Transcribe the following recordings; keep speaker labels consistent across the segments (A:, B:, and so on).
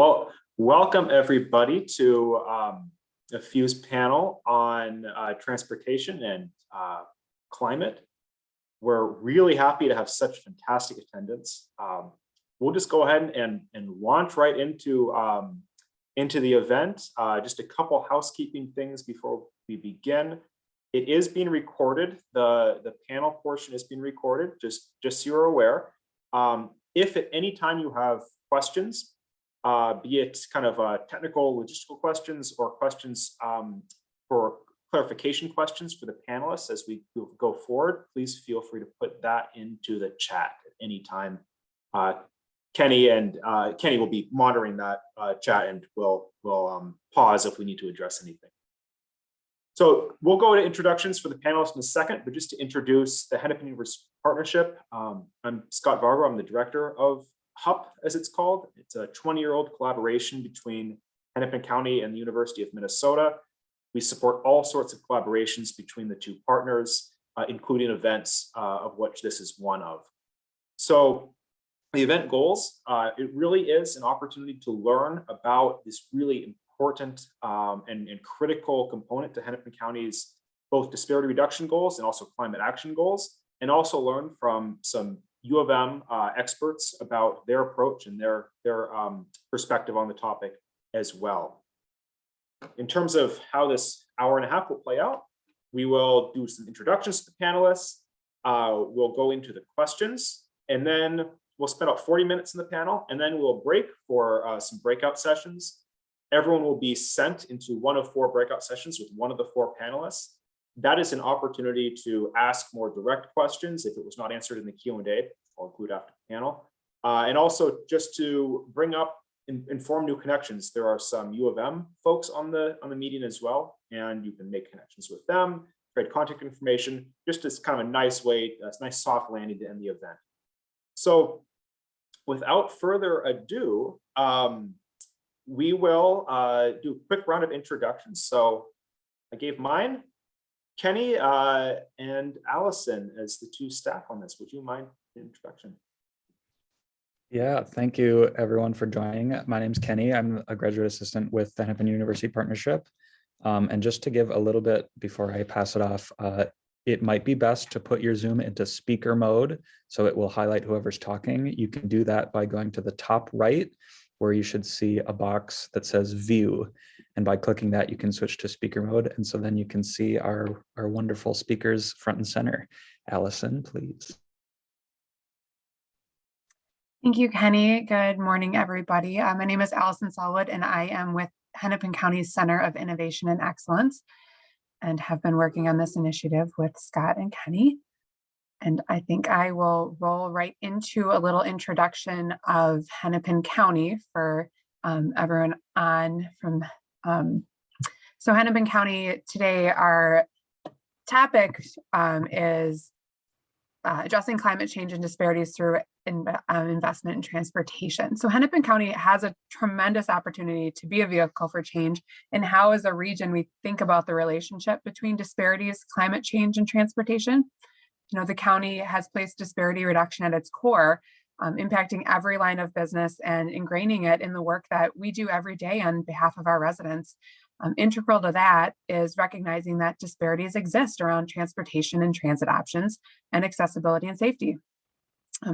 A: Well, welcome everybody to a Fuse panel on transportation and climate. We're really happy to have such fantastic attendance. We'll just go ahead and launch right into the event. Just a couple housekeeping things before we begin. It is being recorded. The panel portion is being recorded, just so you're aware. If at any time you have questions, be it kind of technical logistical questions or questions for clarification questions for the panelists as we go forward, please feel free to put that into the chat at any time. Kenny will be monitoring that chat, and we'll pause if we need to address anything. So we'll go to introductions for the panelists in a second, but just to introduce the Hennepin-University Partnership, I'm Scott Vargo. I'm the director of HUP, as it's called. It's a 20-year-old collaboration between Hennepin County and the University of Minnesota. We support all sorts of collaborations between the two partners, including events, of which this is one of. So the event goals, it really is an opportunity to learn about this really important and critical component to Hennepin County's both disparity reduction goals and also climate action goals, and also learn from some U of M experts about their approach and their perspective on the topic as well. In terms of how this hour and a half will play out, we will do some introductions to the panelists. We'll go into the questions, and then we'll spend about 40 minutes in the panel, and then we'll break for some breakout sessions. Everyone will be sent into one of 4 breakout sessions with one of the 4 panelists. That is an opportunity to ask more direct questions if it was not answered in the Q&A. I'll include after the panel. And also just to bring up and form new connections. There are some U of M folks on the meeting as well, and you can make connections with them, trade contact information, just as kind of a nice way, a nice soft landing to end the event. So without further ado, we will do a quick round of introductions. So I gave mine. Kenny and Allison as the 2 staff on this. Would you mind the introduction?
B: Yeah, thank you everyone for joining. My name's Kenny. I'm a graduate assistant with the Hennepin-University Partnership. And just to give a little bit before I pass it off, it might be best to put your Zoom into speaker mode so it will highlight whoever's talking. You can do that by going to the top right, where you should see a box that says view. And by clicking that, you can switch to speaker mode. And so then you can see our wonderful speakers front and center. Allison, please.
C: Thank you, Kenny. Good morning, everybody. My name is Allison Solwood, and I am with Hennepin County's Center of Innovation and Excellence, and have been working on this initiative with Scott and Kenny. And I think I will roll right into a little introduction of Hennepin County for everyone on from. So Hennepin County today, our topic is addressing climate change and disparities through investment in transportation. So Hennepin County has a tremendous opportunity to be a vehicle for change in how as a region we think about the relationship between disparities, climate change, and transportation. You know, the county has placed disparity reduction at its core, impacting every line of business and ingraining it in the work that we do every day on behalf of our residents. Integral to that is recognizing that disparities exist around transportation and transit options and accessibility and safety.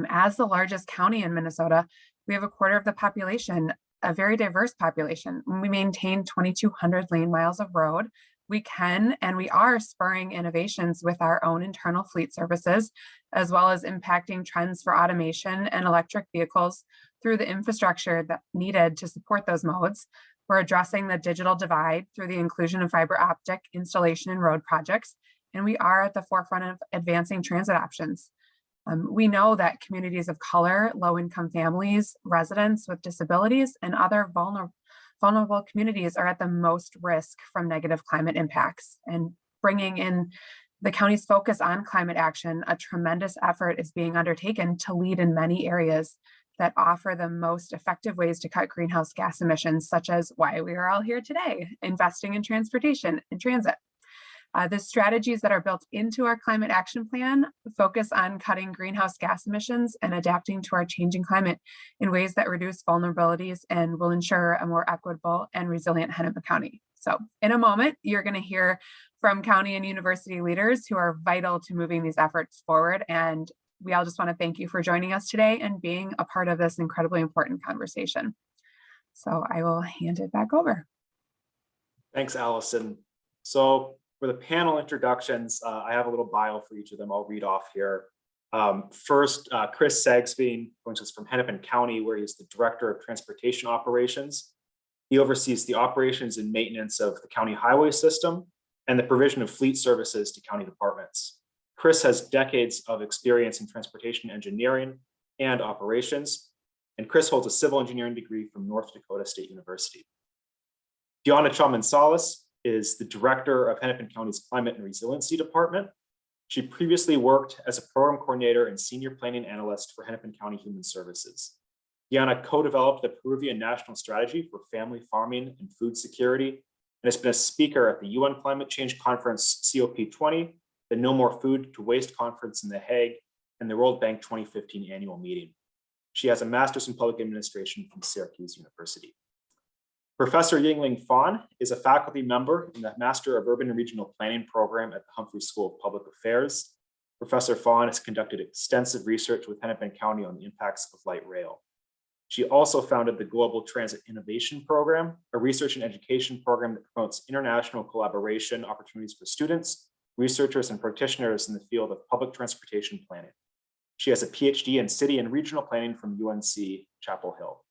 C: As the largest county in Minnesota, we have a quarter of the population, a very diverse population. We maintain 2,200 lane miles of road. We can and we are spurring innovations with our own internal fleet services, as well as impacting trends for automation and electric vehicles through the infrastructure that's needed to support those modes. We're addressing the digital divide through the inclusion of fiber optic installation in road projects, and we are at the forefront of advancing transit options. We know that communities of color, low-income families, residents with disabilities, and other vulnerable communities are at the most risk from negative climate impacts. And bringing in the county's focus on climate action, a tremendous effort is being undertaken to lead in many areas that offer the most effective ways to cut greenhouse gas emissions, such as why we are all here today, investing in transportation and transit. The strategies that are built into our climate action plan focus on cutting greenhouse gas emissions and adapting to our changing climate in ways that reduce vulnerabilities and will ensure a more equitable and resilient Hennepin County. So in a moment, you're going to hear from county and university leaders who are vital to moving these efforts forward. And we all just want to thank you for joining us today and being a part of this incredibly important conversation. So I will hand it back over.
A: Thanks, Allison. So for the panel introductions, I have a little bio for each of them. I'll read off here. First, Chris Sagsveen joins us from Hennepin County, where he's the Director of Transportation Operations. He oversees the operations and maintenance of the county highway system and the provision of fleet services to county departments. Chris has decades of experience in transportation engineering and operations, and Chris holds a civil engineering degree from North Dakota State University. Deanna Chaman-Salas is the Director of Hennepin County's Climate and Resiliency Department. She previously worked as a program coordinator and senior planning analyst for Hennepin County Human Services. Deanna co-developed the Peruvian National Strategy for Family Farming and Food Security, and has been a speaker at the UN Climate Change Conference COP20, the No More Food to Waste Conference in The Hague, and the World Bank 2015 annual meeting. She has a master's in public administration from Syracuse University. Professor Yingling Fan is a faculty member in the Master of Urban and Regional Planning program at the Humphrey School of Public Affairs. Professor Fan has conducted extensive research with Hennepin County on the impacts of light rail. She also founded the Global Transit Innovation Program, a research and education program that promotes international collaboration opportunities for students, researchers, and practitioners in the field of public transportation planning. She has a PhD in city and regional planning from UNC Chapel Hill.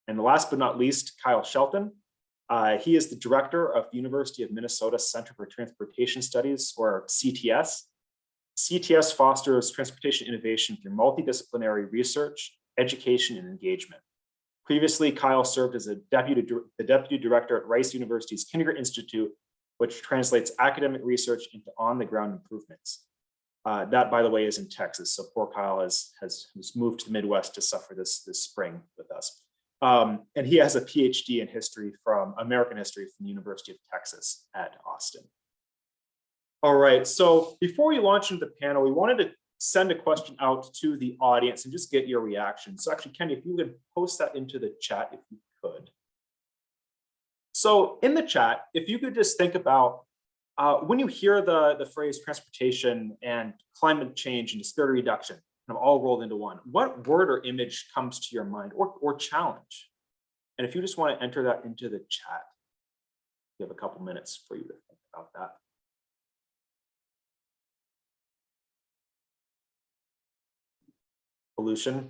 A: And last but not least, Kyle Shelton. He is the director of the University of Minnesota Center for Transportation Studies, or CTS. CTS fosters transportation innovation through multidisciplinary research, education, and engagement. Previously, Kyle served as the deputy director at Rice University's Kindergarten Institute, which translates academic research into on-the-ground improvements. That, by the way, is in Texas. So poor Kyle has moved to the Midwest to suffer this spring with us. And he has a PhD in history from American history from the University of Texas at Austin. All right, so before we launch into the panel, we wanted to send a question out to the audience and just get your reaction. So actually, Kenny, if you could post that into the chat, if you could. So in the chat, if you could just think about when you hear the phrase transportation and climate change and disparity reduction, kind of all rolled into one, what word or image comes to your mind, or challenge? And if you just want to enter that into the chat, you have a couple minutes for you to think about that. Pollution,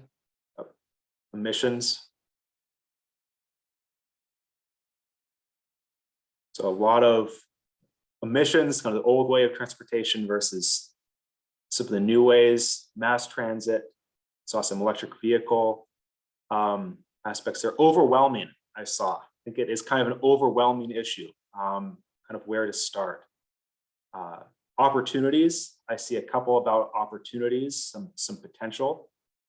A: emissions. So a lot of emissions, kind of the old way of transportation versus some of the new ways, mass transit, saw some electric vehicle aspects. They're overwhelming, I saw. I think it is kind of an overwhelming issue, kind of where to start. Opportunities, I see a couple about opportunities, some potential.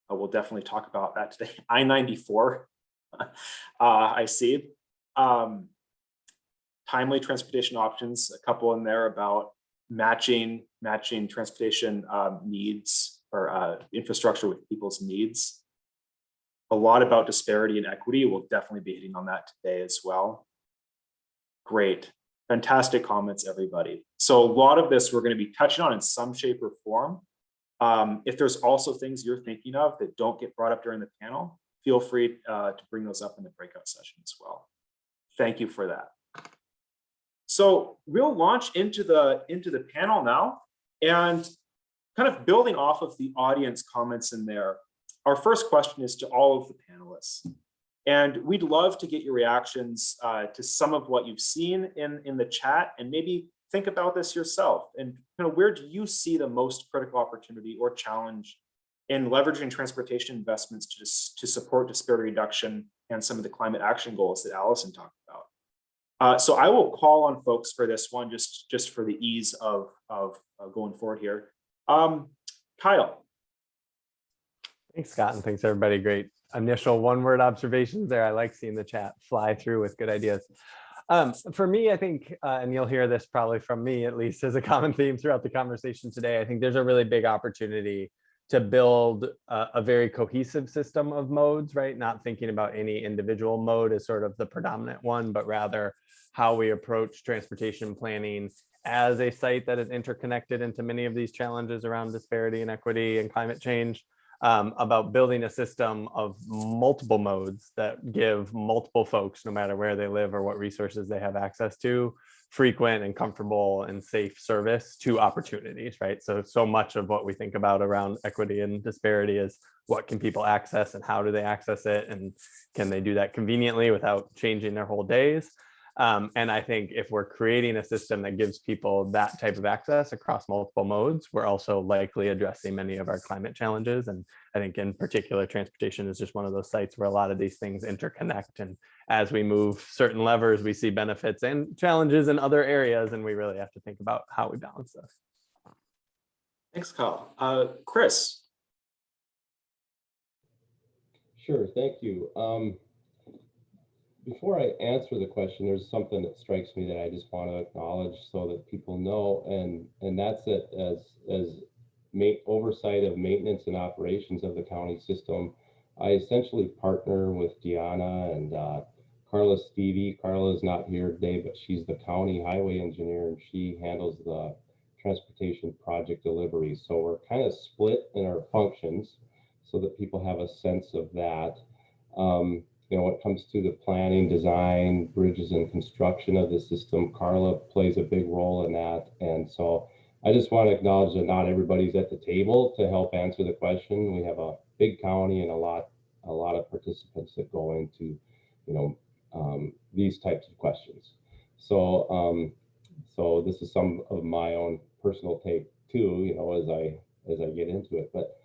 A: We'll definitely talk about that today. I-94, I see. Timely transportation options, a couple in there about matching transportation needs or infrastructure with people's needs. A lot about disparity and equity. We'll definitely be hitting on that today as well. Great, fantastic comments, everybody. So a lot of this we're going to be touching on in some shape or form. If there's also things you're thinking of that don't get brought up during the panel, feel free to bring those up in the breakout session as well. Thank you for that. So we'll launch into the panel now, and kind of building off of the audience comments in there. Our first question is to all of the panelists, and we'd love to get your reactions to some of what you've seen in the chat, and maybe think about this yourself. And where do you see the most critical opportunity or challenge in leveraging transportation investments to support disparity reduction and some of the climate action goals that Allison talked about? So I will call on folks for this one, just for the ease of going forward here. Kyle.
D: Thanks, Scott, and thanks everybody. Great initial one-word observations there. I like seeing the chat fly through with good ideas. For me, I think, and you'll hear this probably from me, at least as a common theme throughout the conversation today, I think there's a really big opportunity to build a very cohesive system of modes, right? Not thinking about any individual mode as sort of the predominant one, but rather how we approach transportation planning as a site that is interconnected into many of these challenges around disparity and equity and climate change. About building a system of multiple modes that give multiple folks, no matter where they live or what resources they have access to, frequent and comfortable and safe service to opportunities, right? So much of what we think about around equity and disparity is what can people access and how do they access it? And can they do that conveniently without changing their whole days? And I think if we're creating a system that gives people that type of access across multiple modes, we're also likely addressing many of our climate challenges. And I think in particular, transportation is just one of those sites where a lot of these things interconnect. And as we move certain levers, we see benefits and challenges in other areas. And we really have to think about how we balance this.
A: Thanks, Kyle. Chris.
E: Sure, thank you. Before I answer the question, there's something that strikes me that I just want to acknowledge so that people know, and that's it as oversight of maintenance and operations of the county system. I essentially partner with Deanna and Carla Stevie. Carla is not here today, but she's the county highway engineer and she handles the transportation project delivery. So we're kind of split in our functions so that people have a sense of that. You know, when it comes to the planning, design, bridges, and construction of the system, Carla plays a big role in that. And so I just want to acknowledge that not everybody's at the table to help answer the question. We have a big county and a lot of participants that go into, you know, these types of questions. So, so this is some of my own personal take too, you know, as I get into it. But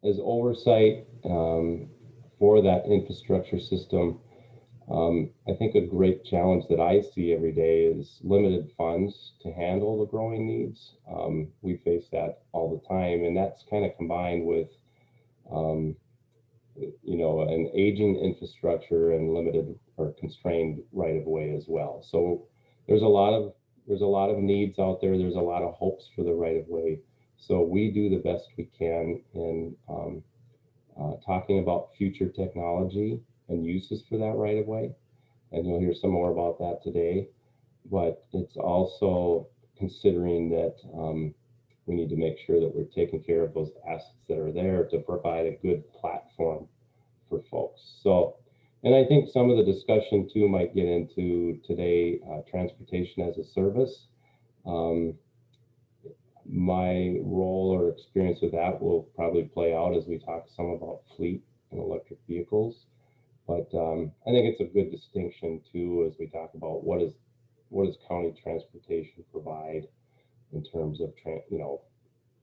E: as oversight for that infrastructure system, I think a great challenge that I see every day is limited funds to handle the growing needs. We face that all the time, and that's kind of combined with, you know, an aging infrastructure and limited or constrained right of way as well. So there's a lot of needs out there. There's a lot of hopes for the right of way. So we do the best we can in talking about future technology and uses for that right of way. And you'll hear some more about that today. But it's also considering that we need to make sure that we're taking care of those assets that are there to provide a good platform for folks. So, and I think some of the discussion too might get into today, transportation as a service. My role or experience with that will probably play out as we talk some about fleet and electric vehicles. But I think it's a good distinction too, as we talk about what does county transportation provide in terms of you know,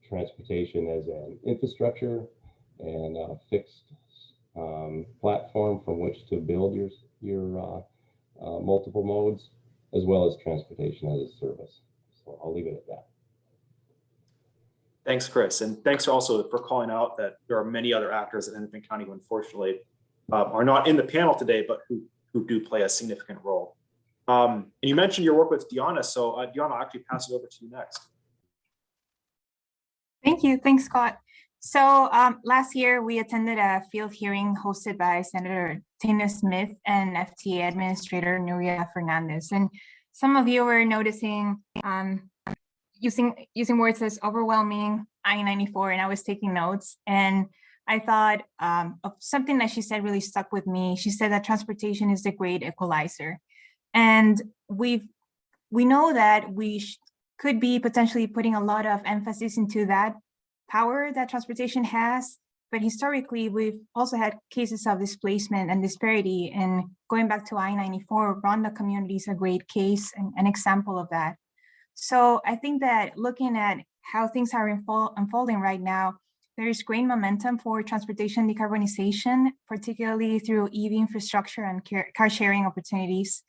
E: transportation as an infrastructure and a fixed platform from which to build your multiple modes, as well as transportation as a service. So I'll leave it at that.
A: Thanks, Chris. And thanks also for calling out that there are many other actors in Hennepin County who unfortunately are not in the panel today, but who do play a significant role. And you mentioned your work with Deanna. So Deanna, I'll actually pass it over to you next.
F: Thank you. Thanks, Scott. So last year, we attended a field hearing hosted by Senator Tina Smith and FTA Administrator Nuria Fernandez. And some of you were noticing using words as overwhelming, I-94, and I was taking notes. And I thought of something that she said really stuck with me. She said that transportation is the great equalizer. And we know that we could be potentially putting a lot of emphasis into that power that transportation has. But historically, we've also had cases of displacement and disparity. And going back to I-94, Rhonda community is a great case and an example of that. So I think that looking at how things are unfolding right now, there is great momentum for transportation decarbonization, particularly through EV infrastructure and car sharing opportunities.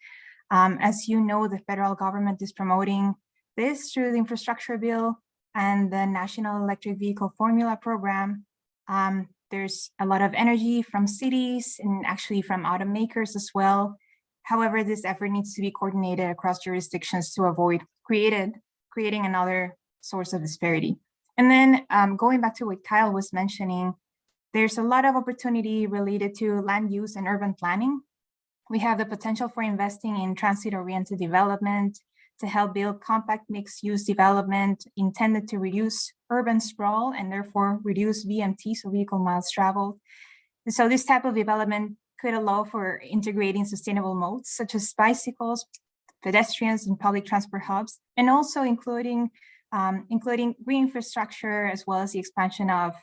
F: As you know, the federal government is promoting this through the infrastructure bill and the National Electric Vehicle Formula Program. There's a lot of energy from cities and actually from automakers as well. However, this effort needs to be coordinated across jurisdictions to avoid creating another source of disparity. And then going back to what Kyle was mentioning, there's a lot of opportunity related to land use and urban planning. We have the potential for investing in transit-oriented development to help build compact mixed-use development intended to reduce urban sprawl and therefore reduce VMT, so vehicle miles traveled. And so this type of development could allow for integrating sustainable modes such as bicycles, pedestrians, and public transport hubs, and also including green infrastructure as well as the expansion of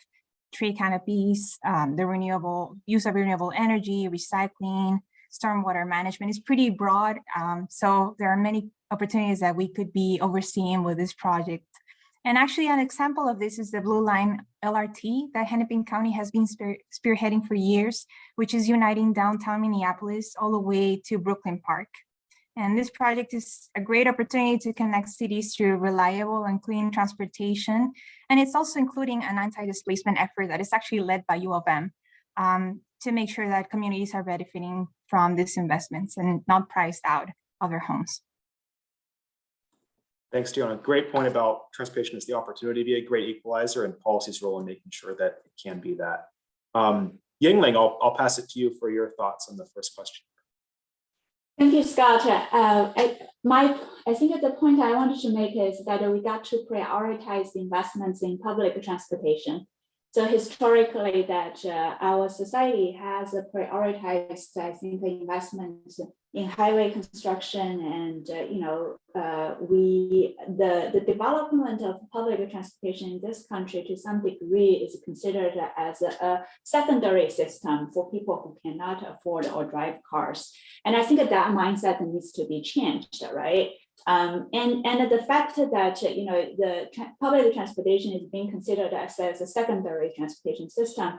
F: tree canopies, the use of renewable energy, recycling, stormwater management is pretty broad. So there are many opportunities that we could be overseeing with this project. And actually an example of this is the Blue Line LRT that Hennepin County has been spearheading for years, which is uniting downtown Minneapolis all the way to Brooklyn Park. And this project is a great opportunity to connect cities through reliable and clean transportation. And it's also including an anti-displacement effort that is actually led by U of M to make sure that communities are benefiting from these investments and not priced out of their homes.
A: Thanks, Diona. Great point about transportation as the opportunity to be a great equalizer and policy's role in making sure that it can be that. Yingling, I'll pass it to you for your thoughts on the first question.
G: Thank you, Scott. I think the point I wanted to make is that we got to prioritize investments in public transportation. So historically, that our society has prioritized, I think, investments in highway construction, and the development of public transportation in this country to some degree is considered as a secondary system for people who cannot afford or drive cars. And I think that mindset needs to be changed, right? And the fact that the public transportation is being considered as a secondary transportation system,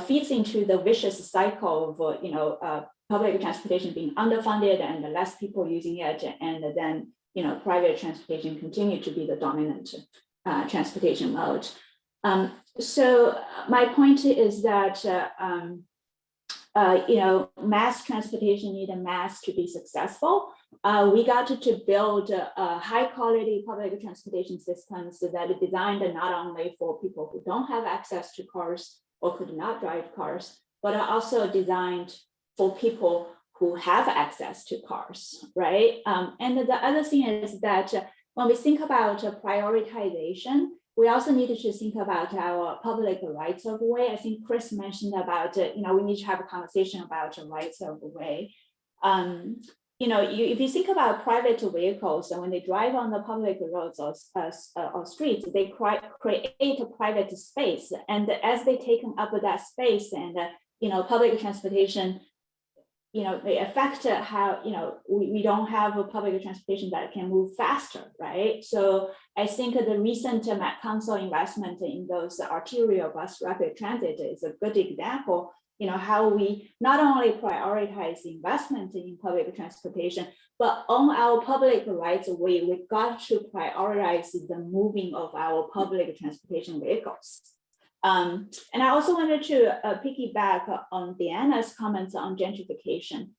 G: feeds into the vicious cycle of public transportation being underfunded and less people using it, and then private transportation continue to be the dominant transportation mode. So my point is that mass transportation need a mass to be successful. We got to build high quality public transportation systems that are designed not only for people who don't have access to cars or could not drive cars, but are also designed for people who have access to cars, right? And the other thing is that when we think about prioritization, we also need to think about our public rights of way. I think Chris mentioned about, we need to have a conversation about rights of way. If you think about private vehicles, and when they drive on the public roads or streets, they create a private space. And as they take up that space and, public transportation, they affect how, we don't have a public transportation that can move faster, right? So I think the recent Met Council investment in those arterial bus rapid transit is a good example, how we not only prioritize investment in public transportation, but on our public rights of way, we got to prioritize the moving of our public transportation vehicles. And I also wanted to piggyback on Deanna's comments on gentrification.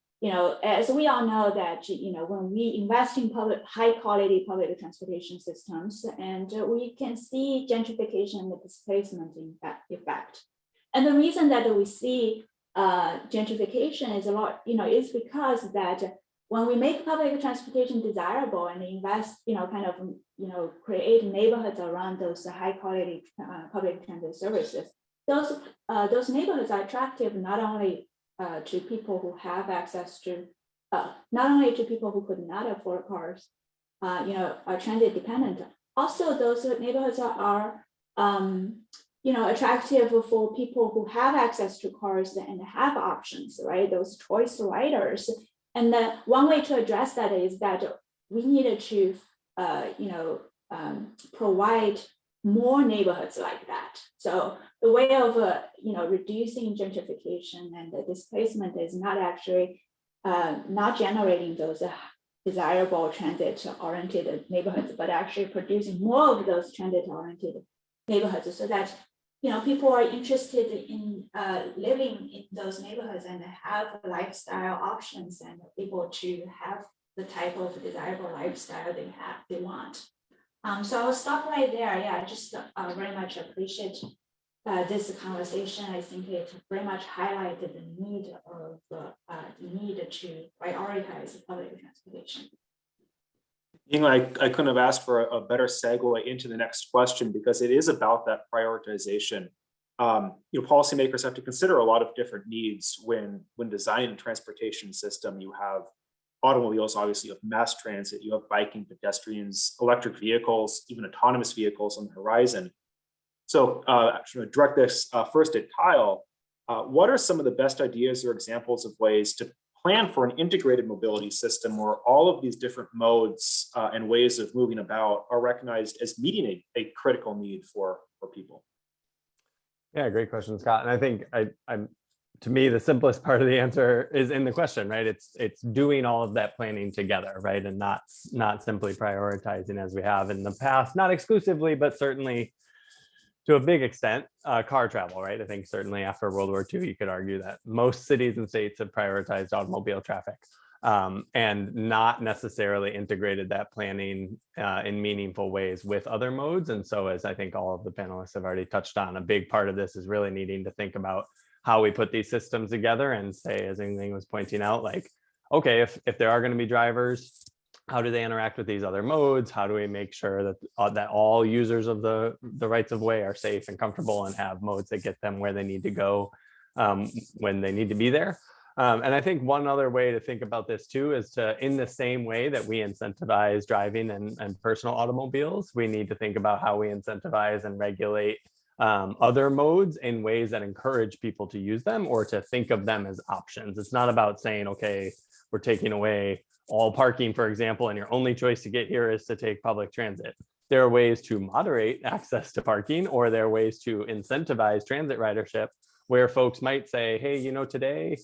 G: As we all know that, when we invest in high quality public transportation systems, and we can see gentrification and the displacement effect. And the reason that we see gentrification is is because that when we make public transportation desirable and invest, create neighborhoods around those high quality public transit services, those neighborhoods are attractive not only to people who have access to, not only to people who could not afford cars, are transit dependent. Also, those neighborhoods are attractive for people who have access to cars and have options, right? Those choice riders. And one way to address that is that we needed to, provide more neighborhoods like that. So the way of, reducing gentrification and the displacement is not actually not generating those desirable transit-oriented neighborhoods, but actually producing more of those transit-oriented neighborhoods, so that people are interested in living in those neighborhoods and have lifestyle options and able to have the type of desirable lifestyle they want. So I'll stop right there. Yeah, I just very much appreciate this conversation. I think it very much highlighted the need of the need to prioritize public transportation.
A: I couldn't have asked for a better segue into the next question, because it is about that prioritization. Policymakers have to consider a lot of different needs when designing a transportation system. You have automobiles, obviously, you have mass transit, you have biking, pedestrians, electric vehicles, even autonomous vehicles on the horizon. So actually direct this first at Kyle. What are some of the best ideas or examples of ways to plan for an integrated mobility system where all of these different modes and ways of moving about are recognized as meeting a critical need for people?
D: Yeah, great question, Scott. And I think I'm to me, the simplest part of the answer is in the question, right? It's doing all of that planning together, right? And not simply prioritizing as we have in the past, not exclusively, but certainly to a big extent, car travel, right? I think certainly after World War II, you could argue that most cities and states have prioritized automobile traffic and not necessarily integrated that planning in meaningful ways with other modes. And so, as I think all of the panelists have already touched on, a big part of this is really needing to think about how we put these systems together and say, as Yingling was pointing out, like, okay, if there are going to be drivers, how do they interact with these other modes? How do we make sure that all users of the rights of way are safe and comfortable and have modes that get them where they need to go when they need to be there? And I think one other way to think about this too is to, in the same way that we incentivize driving and personal automobiles, we need to think about how we incentivize and regulate other modes in ways that encourage people to use them or to think of them as options. It's not about saying, okay, we're taking away all parking, for example, and your only choice to get here is to take public transit. There are ways to moderate access to parking, or there are ways to incentivize transit ridership where folks might say, hey, today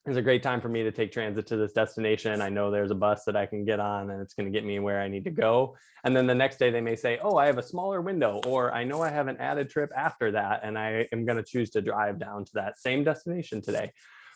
D: is a great time for me to take transit to this destination. I know there's a bus that I can get on and it's going to get me where I need to go. And then the next day they may say, oh, I have a smaller window, or I know I have an added trip after that, and I am going to choose to drive down to that same destination today.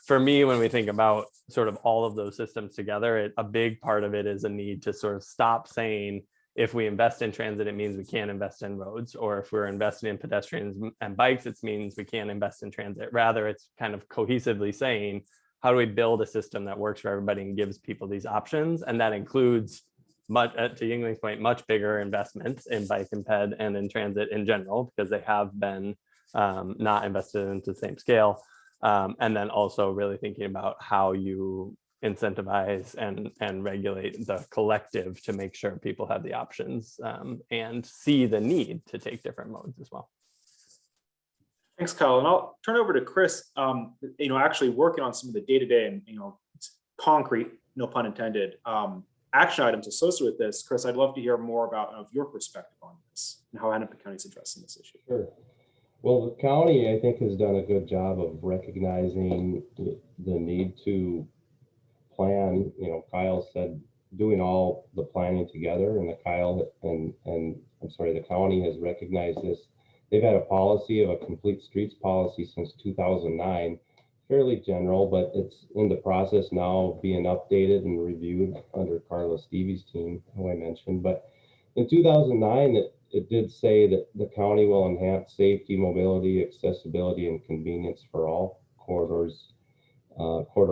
D: For me, when we think about sort of all of those systems together, a big part of it is a need to sort of stop saying, if we invest in transit, it means we can't invest in roads, or if we're investing in pedestrians and bikes, it means we can't invest in transit. Rather, it's kind of cohesively saying, how do we build a system that works for everybody and gives people these options? And that includes, to Yingling's point, much bigger investments in bike and ped and in transit in general, because they have been not invested into the same scale. And then also really thinking about how you incentivize and regulate the collective to make sure people have the options and see the need to take different modes as well.
A: Thanks, Kyle. And I'll turn over to Chris. Actually working on some of the day-to-day and concrete, no pun intended, action items associated with this. Chris, I'd love to hear more about your perspective on this and how Hennepin County is addressing this issue.
E: Sure. Well, the county, I think, has done a good job of recognizing the need to plan. Kyle said doing all the planning together, and the county has recognized this. They've had a policy of a complete streets policy since 2009, fairly general, but it's in the process now of being updated and reviewed under Carla Stevie's team, who I mentioned. But in 2009, it did say that the county will enhance safety, mobility, accessibility, and convenience for all corridor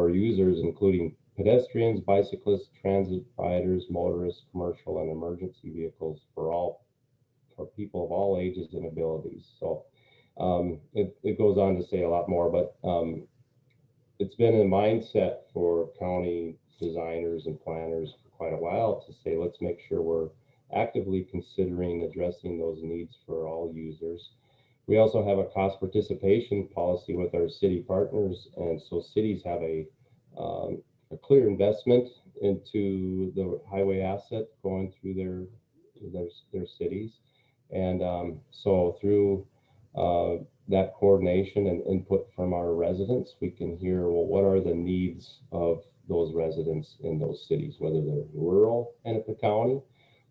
E: users, including pedestrians, bicyclists, transit riders, motorists, commercial, and emergency vehicles for people of all ages and abilities. So it goes on to say a lot more, but it's been a mindset for county designers and planners for quite a while to say, let's make sure we're actively considering addressing those needs for all users. We also have a cost participation policy with our city partners, and so cities have a clear investment into the highway asset going through their cities. And so through that coordination and input from our residents, we can hear, well, what are the needs of those residents in those cities, whether they're rural Hennepin County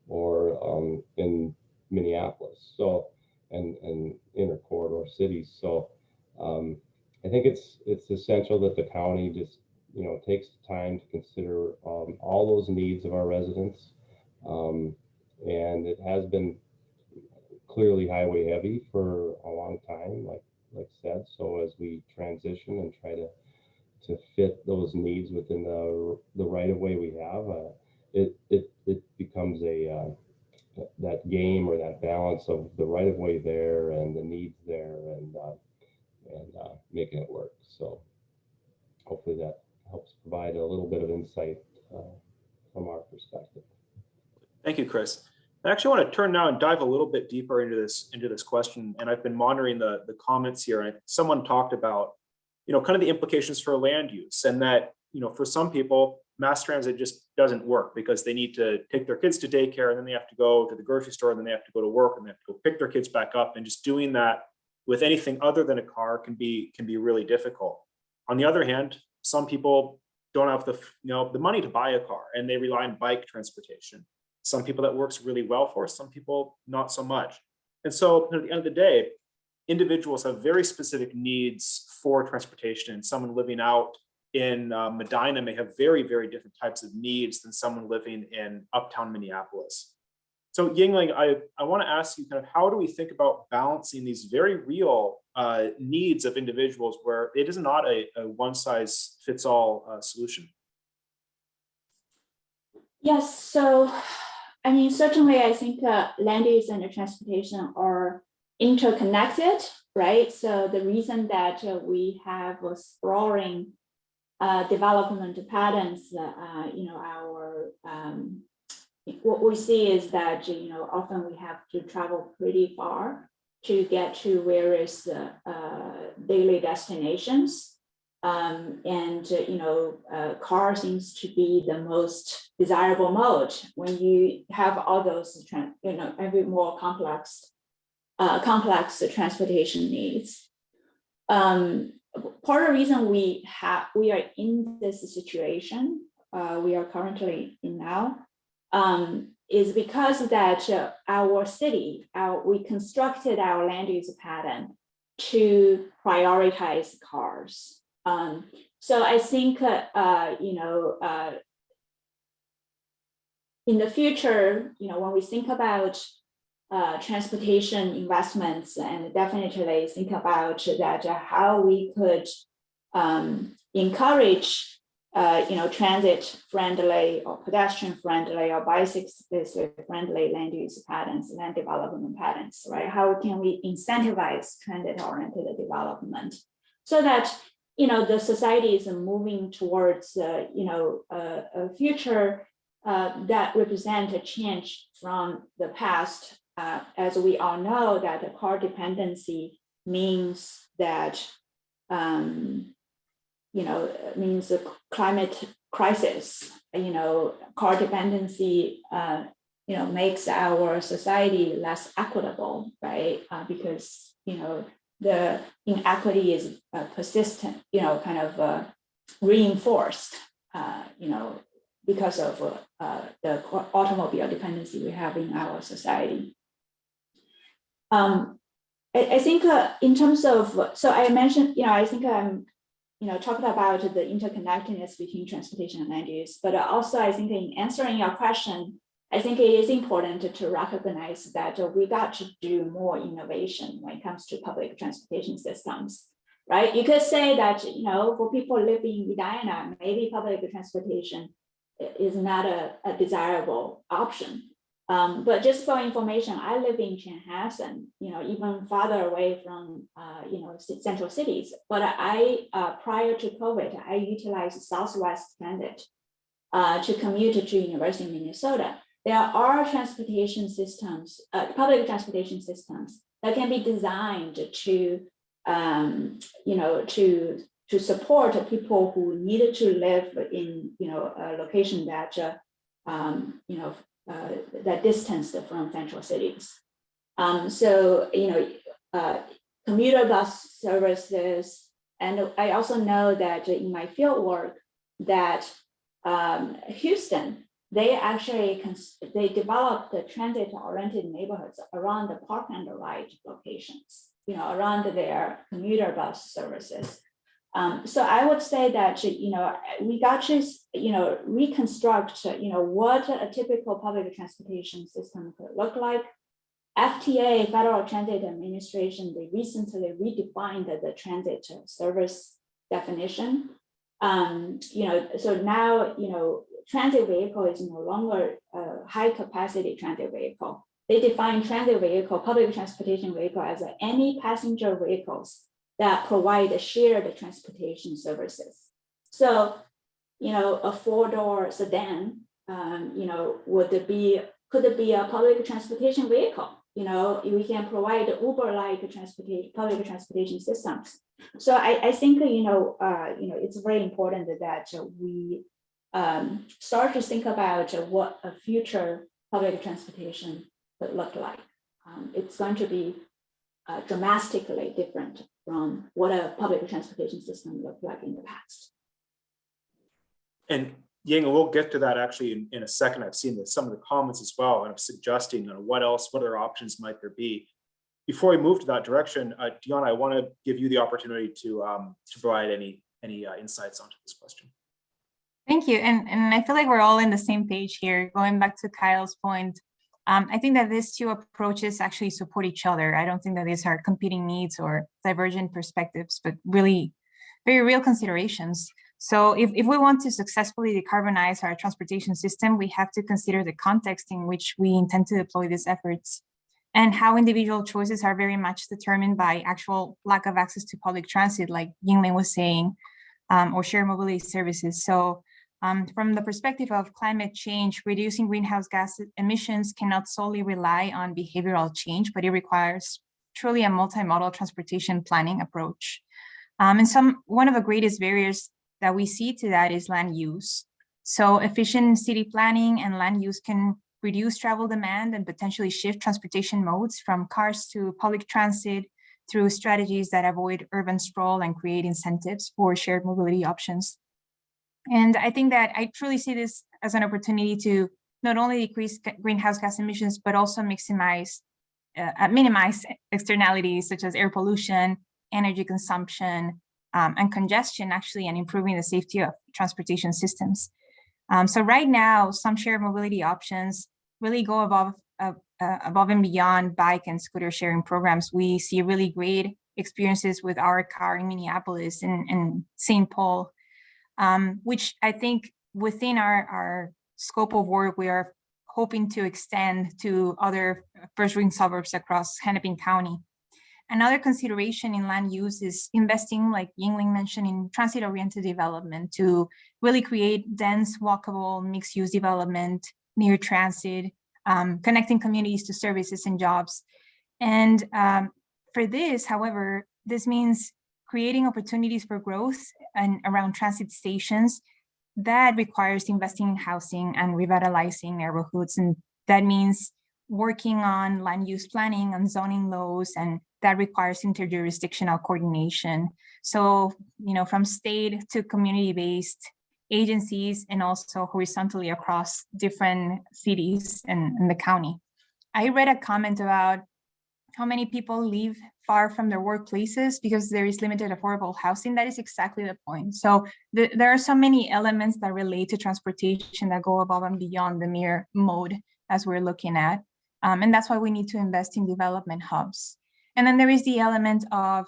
E: or in Minneapolis. So and inner corridor cities. So I think it's essential that the county just, you know, takes the time to consider all those needs of our residents. And it has been clearly highway heavy for a long time, like said. So as we transition and try to fit those needs within the right of way we have, it becomes that game or that balance of the right of way there and the needs there, and making it work. So hopefully that helps provide a little bit of insight from our perspective.
A: Thank you, Chris. I actually want to turn now and dive a little bit deeper into this question. And I've been monitoring the comments here, and someone talked about, you know, kind of the implications for land use, and that, you know, for some people, mass transit just doesn't work because they need to take their kids to daycare, and then they have to go to the grocery store, and then they have to go to work, and they have to go pick their kids back up. And just doing that with anything other than a car can be really difficult. On the other hand, some people don't have the money to buy a car, and they rely on bike transportation. Some people that works really well for, some people not so much. And so at the end of the day, individuals have very specific needs for transportation, and someone living out in Medina may have very, very different types of needs than someone living in uptown Minneapolis. So Yingling, I want to ask you kind of, how do we think about balancing these very real needs of individuals where it is not a one size fits all solution?
G: Yes, so I mean, certainly I think land use and transportation are interconnected, right? So the reason that we have sprawling development patterns, you know, what we see is that, you know, often we have to travel pretty far to get to various daily destinations. You know, car seems to be the most desirable mode when you have all those, you know, every more complex transportation needs. Part of the reason we are in this situation we are currently in now is because that our city, we constructed our land use pattern to prioritize cars. So I think, you know, in the future, you know, when we think about transportation investments, and definitely think about that, how we could encourage, you know, transit friendly or pedestrian friendly or bicycle friendly land use patterns, land development patterns, right? How can we incentivize transit oriented development so that, you know, the society is moving towards, you know, a future that represent a change from the past. As we all know, that the car dependency means that, you know, means a climate crisis. You know, car dependency, you know, makes our society less equitable, right? Because, you know, the inequity is persistent, you know, kind of reinforced, you know, because of the automobile dependency we have in our society. I think in terms of, so I mentioned, you know, I think I'm, you know, talking about the interconnectedness between transportation and land use, but also I think in answering your question, I think it is important to recognize that we got to do more innovation when it comes to public transportation systems, right? You could say that, you know, for people living in Medina, maybe public transportation is not a desirable option. But just for information, I live in Chanhassen, you know, even farther away from, you know, central cities. But I, prior to COVID, I utilized Southwest Transit to commute to University of Minnesota. There are transportation systems, public transportation systems that can be designed to, you know, to support people who needed to live in, you know, a location that, you know, that distanced from central cities. So, you know, commuter bus services, and I also know that in my field work that Houston they actually they developed the transit-oriented neighborhoods around the park and the ride locations, around their commuter bus services. So I would say that, we got to, reconstruct, what a typical public transportation system could look like. FTA, Federal Transit Administration, they recently redefined the transit service definition. So now, transit vehicle is no longer a high capacity transit vehicle. They define transit vehicle, public transportation vehicle, as any passenger vehicles that provide shared transportation services. So, a four-door sedan, could it be a public transportation vehicle? We can provide Uber-like public transportation systems. So I think, it's very important that we start to think about what a future public transportation would look like. It's going to be dramatically different from what a public transportation system looked like in the past.
A: And Ying, we'll get to that actually in a second. I've seen some of the comments as well, and I'm suggesting what other options might there be. Before we move to that direction, Dion, I want to give you the opportunity to provide any insights onto this question.
F: Thank you. And I feel like we're all in the same page here. Going back to Kyle's point, I think that these two approaches actually support each other. I don't think that these are competing needs or divergent perspectives, but really very real considerations. So if we want to successfully decarbonize our transportation system, we have to consider the context in which we intend to deploy these efforts and how individual choices are very much determined by actual lack of access to public transit, like Yingling was saying, or shared mobility services. So from the perspective of climate change, reducing greenhouse gas emissions cannot solely rely on behavioral change, but it requires truly a multimodal transportation planning approach. And one of the greatest barriers that we see to that is land use. So efficient city planning and land use can reduce travel demand and potentially shift transportation modes from cars to public transit through strategies that avoid urban sprawl and create incentives for shared mobility options. And I think that I truly see this as an opportunity to not only decrease greenhouse gas emissions, but also minimize externalities such as air pollution, energy consumption, and congestion, actually, and improving the safety of transportation systems. So right now, some shared mobility options really go above and beyond bike and scooter sharing programs. We see really great experiences with our car in Minneapolis and St. Paul, which I think within our scope of work, we are hoping to extend to other first ring suburbs across Hennepin County. Another consideration in land use is investing, like Yingling mentioned, in transit-oriented development to really create dense, walkable, mixed-use development near transit, connecting communities to services and jobs. And for this, however, this means creating opportunities for growth and around transit stations. That requires investing in housing and revitalizing neighborhoods. And that means working on land use planning and zoning laws, and that requires interjurisdictional coordination. So, from state to community-based agencies and also horizontally across different cities and the county. I read a comment about how many people live far from their workplaces because there is limited affordable housing. That is exactly the point. So there are so many elements that relate to transportation that go above and beyond the mere mode as we're looking at. And that's why we need to invest in development hubs. And then there is the element of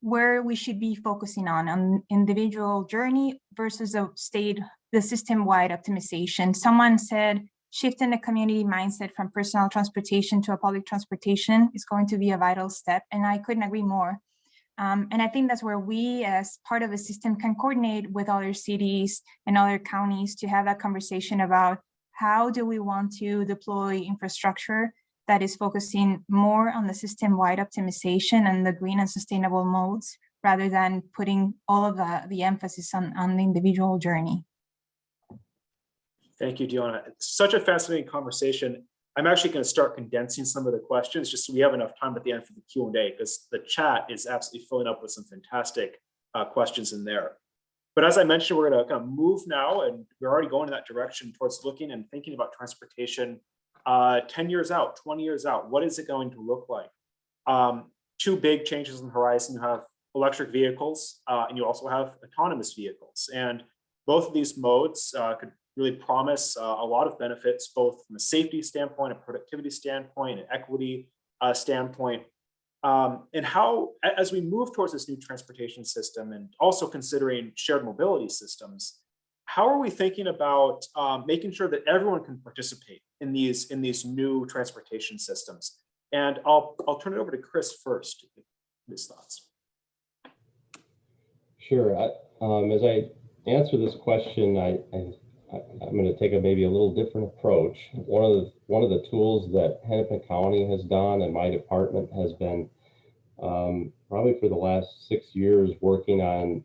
F: where we should be focusing on individual journey versus the system-wide optimization. Someone said, shifting the community mindset from personal transportation to a public transportation is going to be a vital step, and I couldn't agree more. And I think that's where we, as part of a system, can coordinate with other cities and other counties to have that conversation about how do we want to deploy infrastructure that is focusing more on the system-wide optimization and the green and sustainable modes, rather than putting all of the emphasis on the individual journey.
A: Thank you, Diona. It's such a fascinating conversation. I'm actually going to start condensing some of the questions just so we have enough time at the end for the Q&A, because the chat is absolutely filling up with some fantastic questions in there. But as I mentioned, we're going to kind of move now, and we're already going in that direction towards looking and thinking about transportation 10 years out, 20 years out. What is it going to look like? Two big changes on the horizon. You have electric vehicles, and you also have autonomous vehicles. And both of these modes could really promise a lot of benefits, both from a safety standpoint, a productivity standpoint, an equity standpoint. And how, as we move towards this new transportation system and also considering shared mobility systems, how are we thinking about making sure that everyone can participate in these new transportation systems? And I'll turn it over to Chris first to give his thoughts.
E: Sure. As I answer this question, I'm going to take maybe a little different approach. One of the tools that Hennepin County has done and my department has been probably for the last 6 years working on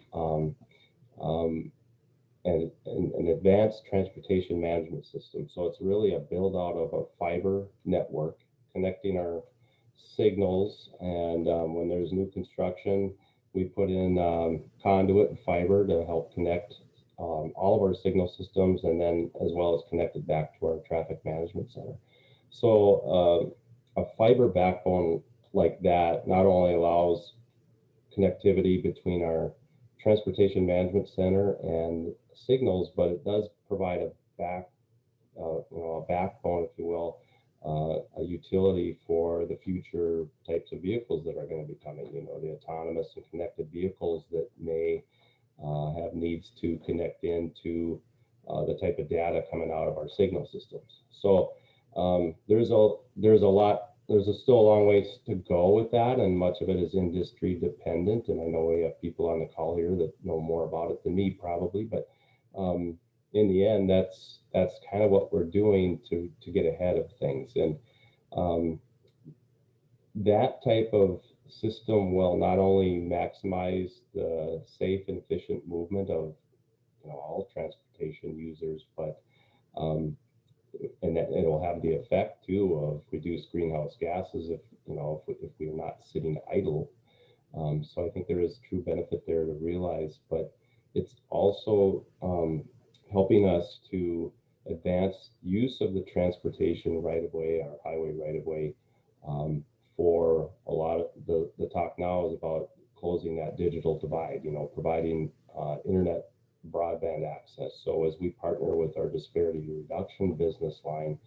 E: an advanced transportation management system. So it's really a build out of a fiber network connecting our signals, and when there's new construction, we put in conduit and fiber to help connect all of our signal systems, and then as well as connected back to our traffic management center. So a fiber backbone like that not only allows connectivity between our transportation management center and signals, but it does provide a backbone, if you will, a utility for the future types of vehicles that are going to be coming. The autonomous and connected vehicles that may have needs to connect into the type of data coming out of our signal systems. So there's still a long ways to go with that, and much of it is industry dependent. And I know we have people on the call here that know more about it than me probably, but in the end, that's kind of what we're doing to get ahead of things. And that type of system will not only maximize the safe and efficient movement of all transportation users, but and that it'll have the effect too of reduced greenhouse gases if we're not sitting idle. So I think there is true benefit there to realize, but it's also helping us to advance use of the transportation right of way, our highway right of way. For a lot of the talk now is about closing that digital divide, providing internet broadband access. So as we partner with our disparity reduction business line,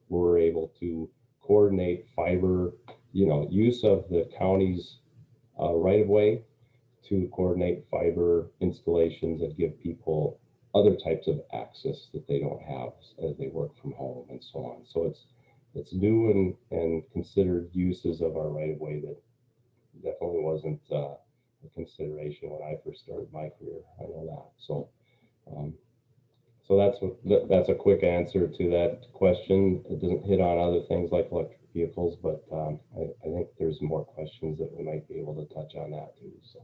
E: we're able to coordinate fiber, use of the county's right of way to coordinate fiber installations that give people other types of access that they don't have as they work from home and so on. So it's new and considered uses of our right of way that definitely wasn't a consideration when I first started my career. I know that. So that's a quick answer to that question. It doesn't hit on other things like electric vehicles, but I think there's more questions that we might be able to touch on that too. So.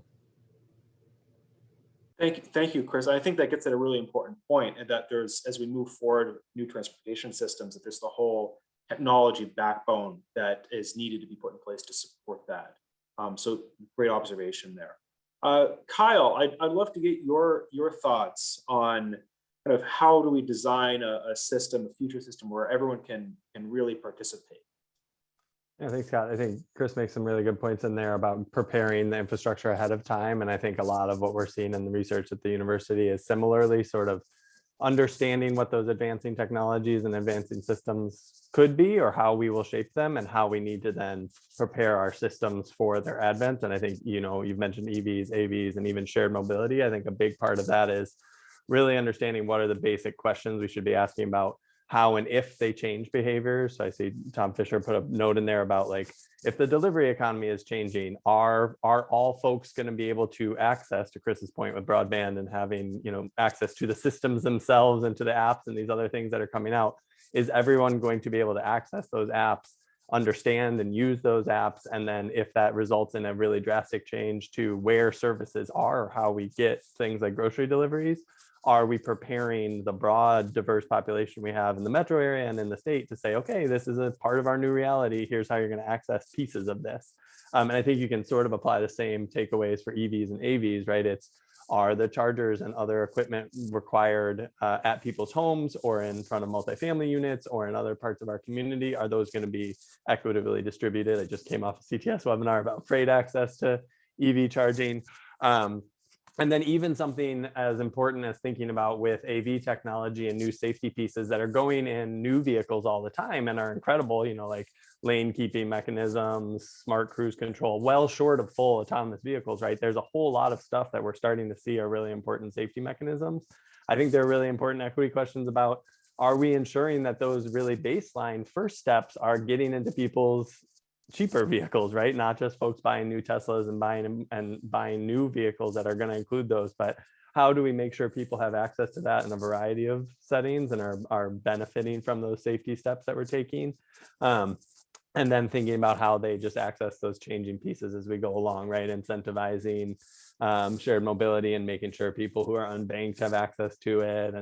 A: Thank you, Chris. I think that gets at a really important point, and that there's, as we move forward with new transportation systems, that there's the whole technology backbone that is needed to be put in place to support that. So great observation there. Kyle, I'd love to get your thoughts on kind of how do we design a system, a future system where everyone can really participate.
D: Yeah, thanks, Scott. I think Chris makes some really good points in there about preparing the infrastructure ahead of time. And I think a lot of what we're seeing in the research at the university is similarly sort of understanding what those advancing technologies and advancing systems could be, or how we will shape them, and how we need to then prepare our systems for their advent. And I think, you've mentioned EVs, AVs, and even shared mobility. I think a big part of that is really understanding what are the basic questions we should be asking about how and if they change behaviors. So I see Tom Fisher put a note in there about, like, if the delivery economy is changing, are all folks going to be able to access, to Chris's point with broadband and having access to the systems themselves and to the apps and these other things that are coming out? Is everyone going to be able to access those apps, understand and use those apps? And then if that results in a really drastic change to where services are, or how we get things like grocery deliveries, are we preparing the broad, diverse population we have in the metro area and in the state to say, okay, this is a part of our new reality. Here's how you're going to access pieces of this. And I think you can sort of apply the same takeaways for EVs and AVs, right? It's, Are the chargers and other equipment required at people's homes or in front of multifamily units or in other parts of our community? Are those going to be equitably distributed? I just came off a CTS webinar about freight access to EV charging. And then even something as important as thinking about with AV technology and new safety pieces that are going in new vehicles all the time and are incredible, you know, like lane keeping mechanisms, smart cruise control, well short of full autonomous vehicles, right? There's a whole lot of stuff that we're starting to see are really important safety mechanisms. I think there are really important equity questions about, are we ensuring that those really baseline first steps are getting into people's cheaper vehicles, right? Not just folks buying new Teslas and buying new vehicles that are going to include those, but how do we make sure people have access to that in a variety of settings and are benefiting from those safety steps that we're taking? And then thinking about how they just access those changing pieces as we go along, right? Incentivizing shared mobility and making sure people who are unbanked have access to it.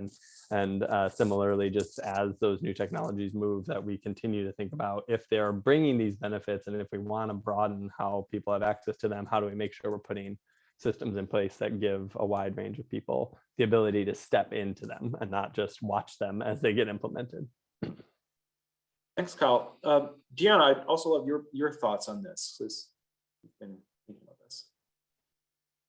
D: And similarly, just as those new technologies move, that we continue to think about if they're bringing these benefits and if we want to broaden how people have access to them, how do we make sure we're putting systems in place that give a wide range of people the ability to step into them and not just watch them as they get implemented.
A: Thanks, Kyle. Deanna, I'd also love your thoughts on this, because you've been thinking about this.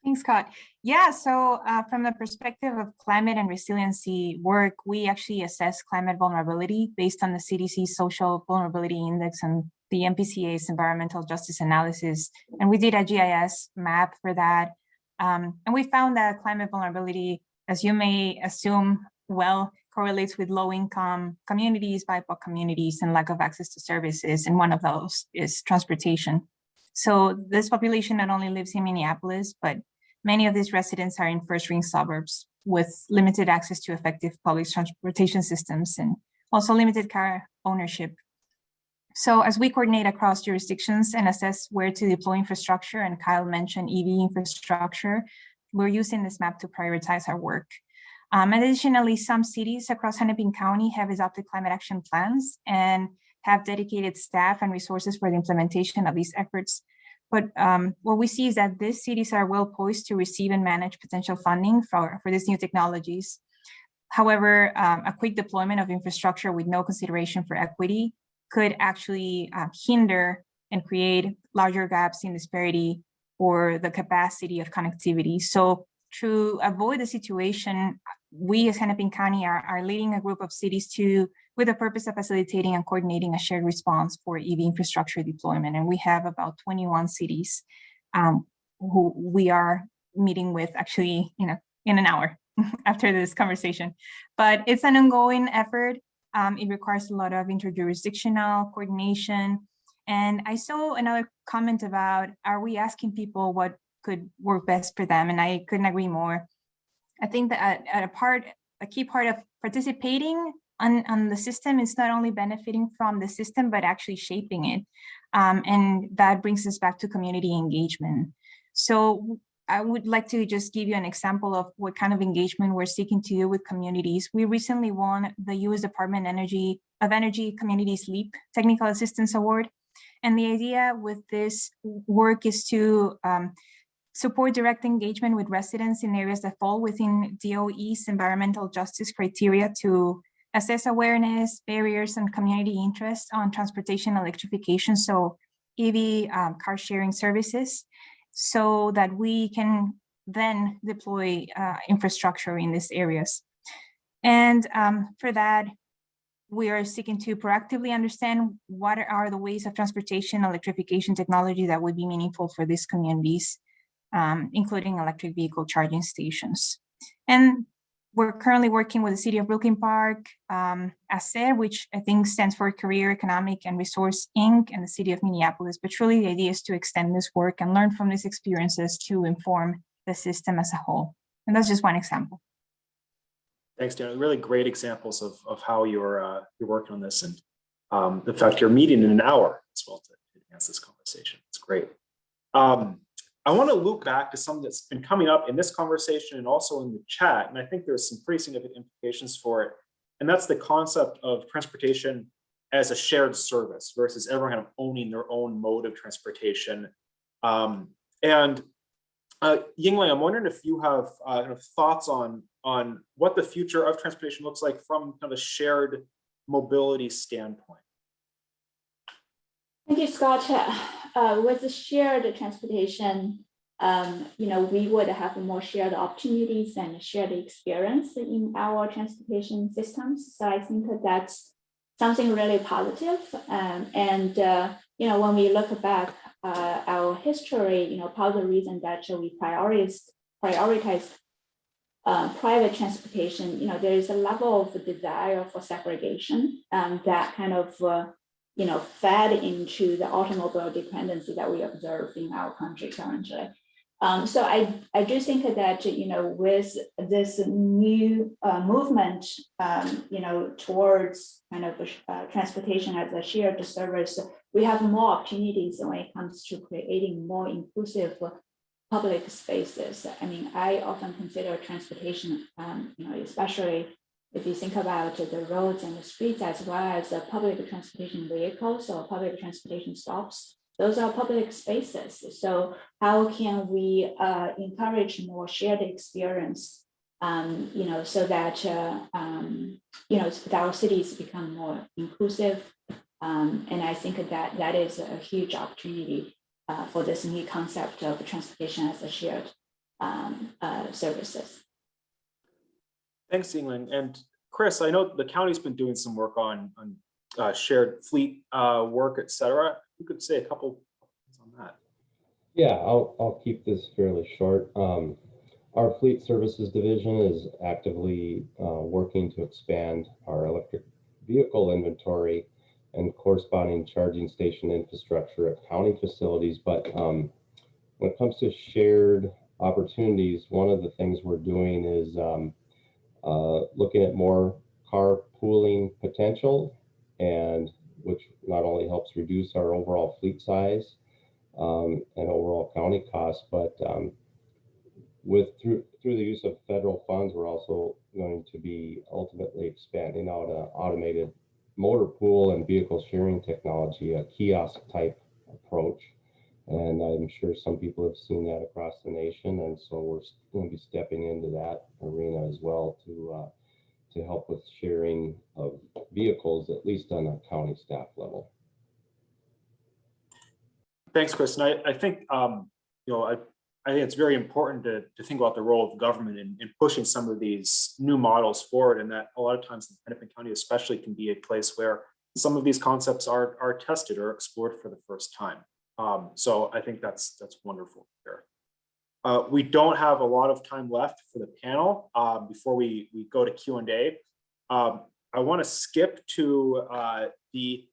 F: Thanks, Scott. Yeah, so from the perspective of climate and resiliency work, we actually assess climate vulnerability based on the CDC's Social Vulnerability Index and the MPCA's Environmental Justice Analysis. And we did a GIS map for that. And we found that climate vulnerability, as you may assume, well, correlates with low-income communities, BIPOC communities, and lack of access to services. And one of those is transportation. So this population not only lives in Minneapolis, but many of these residents are in first-ring suburbs with limited access to effective public transportation systems and also limited car ownership. So as we coordinate across jurisdictions and assess where to deploy infrastructure, and Kyle mentioned EV infrastructure, we're using this map to prioritize our work. Additionally, some cities across Hennepin County have adopted climate action plans and have dedicated staff and resources for the implementation of these efforts. But what we see is that these cities are well poised to receive and manage potential funding for these new technologies. However, a quick deployment of infrastructure with no consideration for equity could actually hinder and create larger gaps in disparity or the capacity of connectivity. So to avoid the situation, we as Hennepin County are leading a group of cities with the purpose of facilitating and coordinating a shared response for EV infrastructure deployment. And we have about 21 cities who we are meeting with actually, in an hour after this conversation. But it's an ongoing effort. It requires a lot of interjurisdictional coordination. And I saw another comment about, are we asking people what could work best for them? And I couldn't agree more. I think that a key part of participating on the system is not only benefiting from the system, but actually shaping it. And that brings us back to community engagement. So I would like to just give you an example of what kind of engagement we're seeking to do with communities. We recently won the U.S. Department of Energy Communities LEAP Technical Assistance Award. And the idea with this work is to support direct engagement with residents in areas that fall within DOE's environmental justice criteria to assess awareness, barriers, and community interest on transportation electrification, so EV car sharing services, so that we can then deploy infrastructure in these areas. And for that, we are seeking to proactively understand what are the ways of transportation electrification technology that would be meaningful for these communities, including electric vehicle charging stations. And we're currently working with the City of Brooklyn Park, ACER, which I think stands for Career, Economic, and Resource, Inc., and the City of Minneapolis. But truly the idea is to extend this work and learn from these experiences to inform the system as a whole. And that's just one example.
A: Thanks, Dan. Really great examples of how you're working on this, and the fact you're meeting in an hour as well to advance this conversation. It's great. I want to loop back to something that's been coming up in this conversation and also in the chat, and I think there's some pretty significant implications for it. And that's the concept of transportation as a shared service versus everyone kind of owning their own mode of transportation. And Yingling, I'm wondering if you have kind of thoughts on what the future of transportation looks like from kind of a shared mobility standpoint.
G: Thank you, Scott. With the shared transportation, we would have more shared opportunities and shared experience in our transportation systems. So I think that's something really positive. When we look back our history, part of the reason that we prioritize private transportation, there is a level of desire for segregation that kind of fed into the automobile dependency that we observe in our country currently. So I do think that, with this new movement, towards kind of transportation as a shared service, we have more opportunities when it comes to creating more inclusive public spaces. I mean, I often consider transportation, especially if you think about the roads and the streets, as well as the public transportation vehicles or public transportation stops, those are public spaces. So how can we encourage more shared experience, so that, our cities become more inclusive. And I think that is a huge opportunity for this new concept of transportation as a shared services.
A: Thanks, Yingling. And Chris, I know the county's been doing some work on shared fleet work, et cetera. You could say a couple things on that.
E: Yeah, I'll keep this fairly short. Our fleet services division is actively working to expand our electric vehicle inventory and corresponding charging station infrastructure at county facilities. But when it comes to shared opportunities, one of the things we're doing is looking at more carpooling potential, and which not only helps reduce our overall fleet size and overall county costs, but through the use of federal funds, we're also going to be ultimately expanding out an automated motor pool and vehicle sharing technology, a kiosk type approach. And I'm sure some people have seen that across the nation. And so we're going to be stepping into that arena as well to help with sharing of vehicles, at least on a county staff level.
A: Thanks, Chris. And I think, I think it's very important to think about the role of government in pushing some of these new models forward, and that a lot of times Hennepin County especially can be a place where some of these concepts are tested or explored for the first time. So I think that's wonderful here. We don't have a lot of time left for the panel before we go to Q&A. I want to skip to the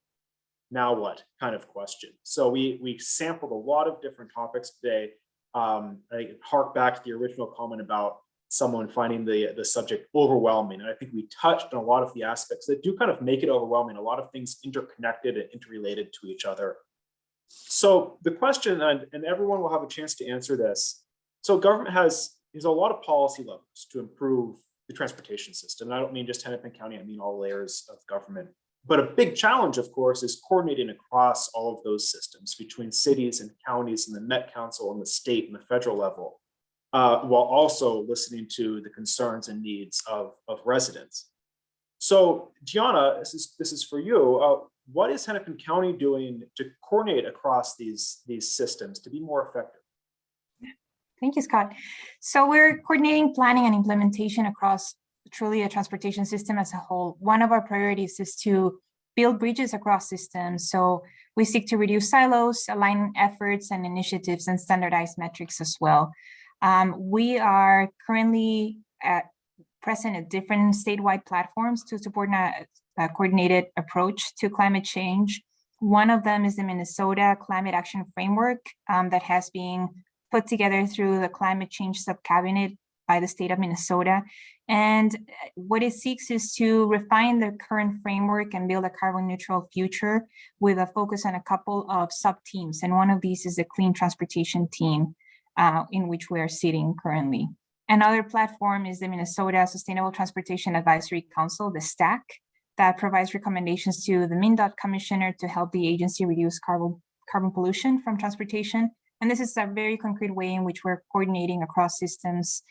A: now what kind of question. So we sampled a lot of different topics today. I hark back to the original comment about someone finding the subject overwhelming. And I think we touched on a lot of the aspects that do kind of make it overwhelming, a lot of things interconnected and interrelated to each other. So the question, and everyone will have a chance to answer this. So government has a lot of policy levers to improve the transportation system. And I don't mean just Hennepin County, I mean all layers of government. But a big challenge, of course, is coordinating across all of those systems between cities and counties and the Met Council and the state and the federal level, while also listening to the concerns and needs of residents. So, Gianna, this is for you. What is Hennepin County doing to coordinate across these systems to be more effective?
F: Thank you, Scott. So we're coordinating planning and implementation across truly a transportation system as a whole. One of our priorities is to build bridges across systems. So we seek to reduce silos, align efforts and initiatives, and standardize metrics as well. We are currently present at different statewide platforms to support a coordinated approach to climate change. One of them is the Minnesota Climate Action Framework that has been put together through the Climate Change Subcabinet by the state of Minnesota. And what it seeks is to refine the current framework and build a carbon neutral future with a focus on a couple of sub-teams. And one of these is the Clean Transportation Team, in which we are sitting currently. Another platform is the Minnesota Sustainable Transportation Advisory Council, the STAC, that provides recommendations to the MnDOT commissioner to help the agency reduce carbon pollution from transportation. And this is a very concrete way in which we're coordinating across systems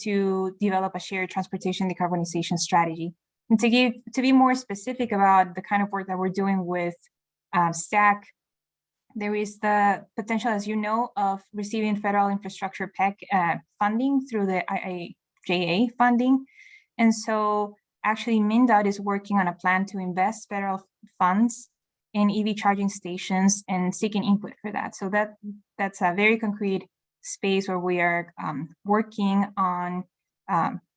F: to develop a shared transportation decarbonization strategy. And to be more specific about the kind of work that we're doing with STAC, there is the potential, as you know, of receiving federal infrastructure PEC funding through the IIJA funding. And so actually MnDOT is working on a plan to invest federal funds in EV charging stations and seeking input for that. So that's a very concrete space where we are working on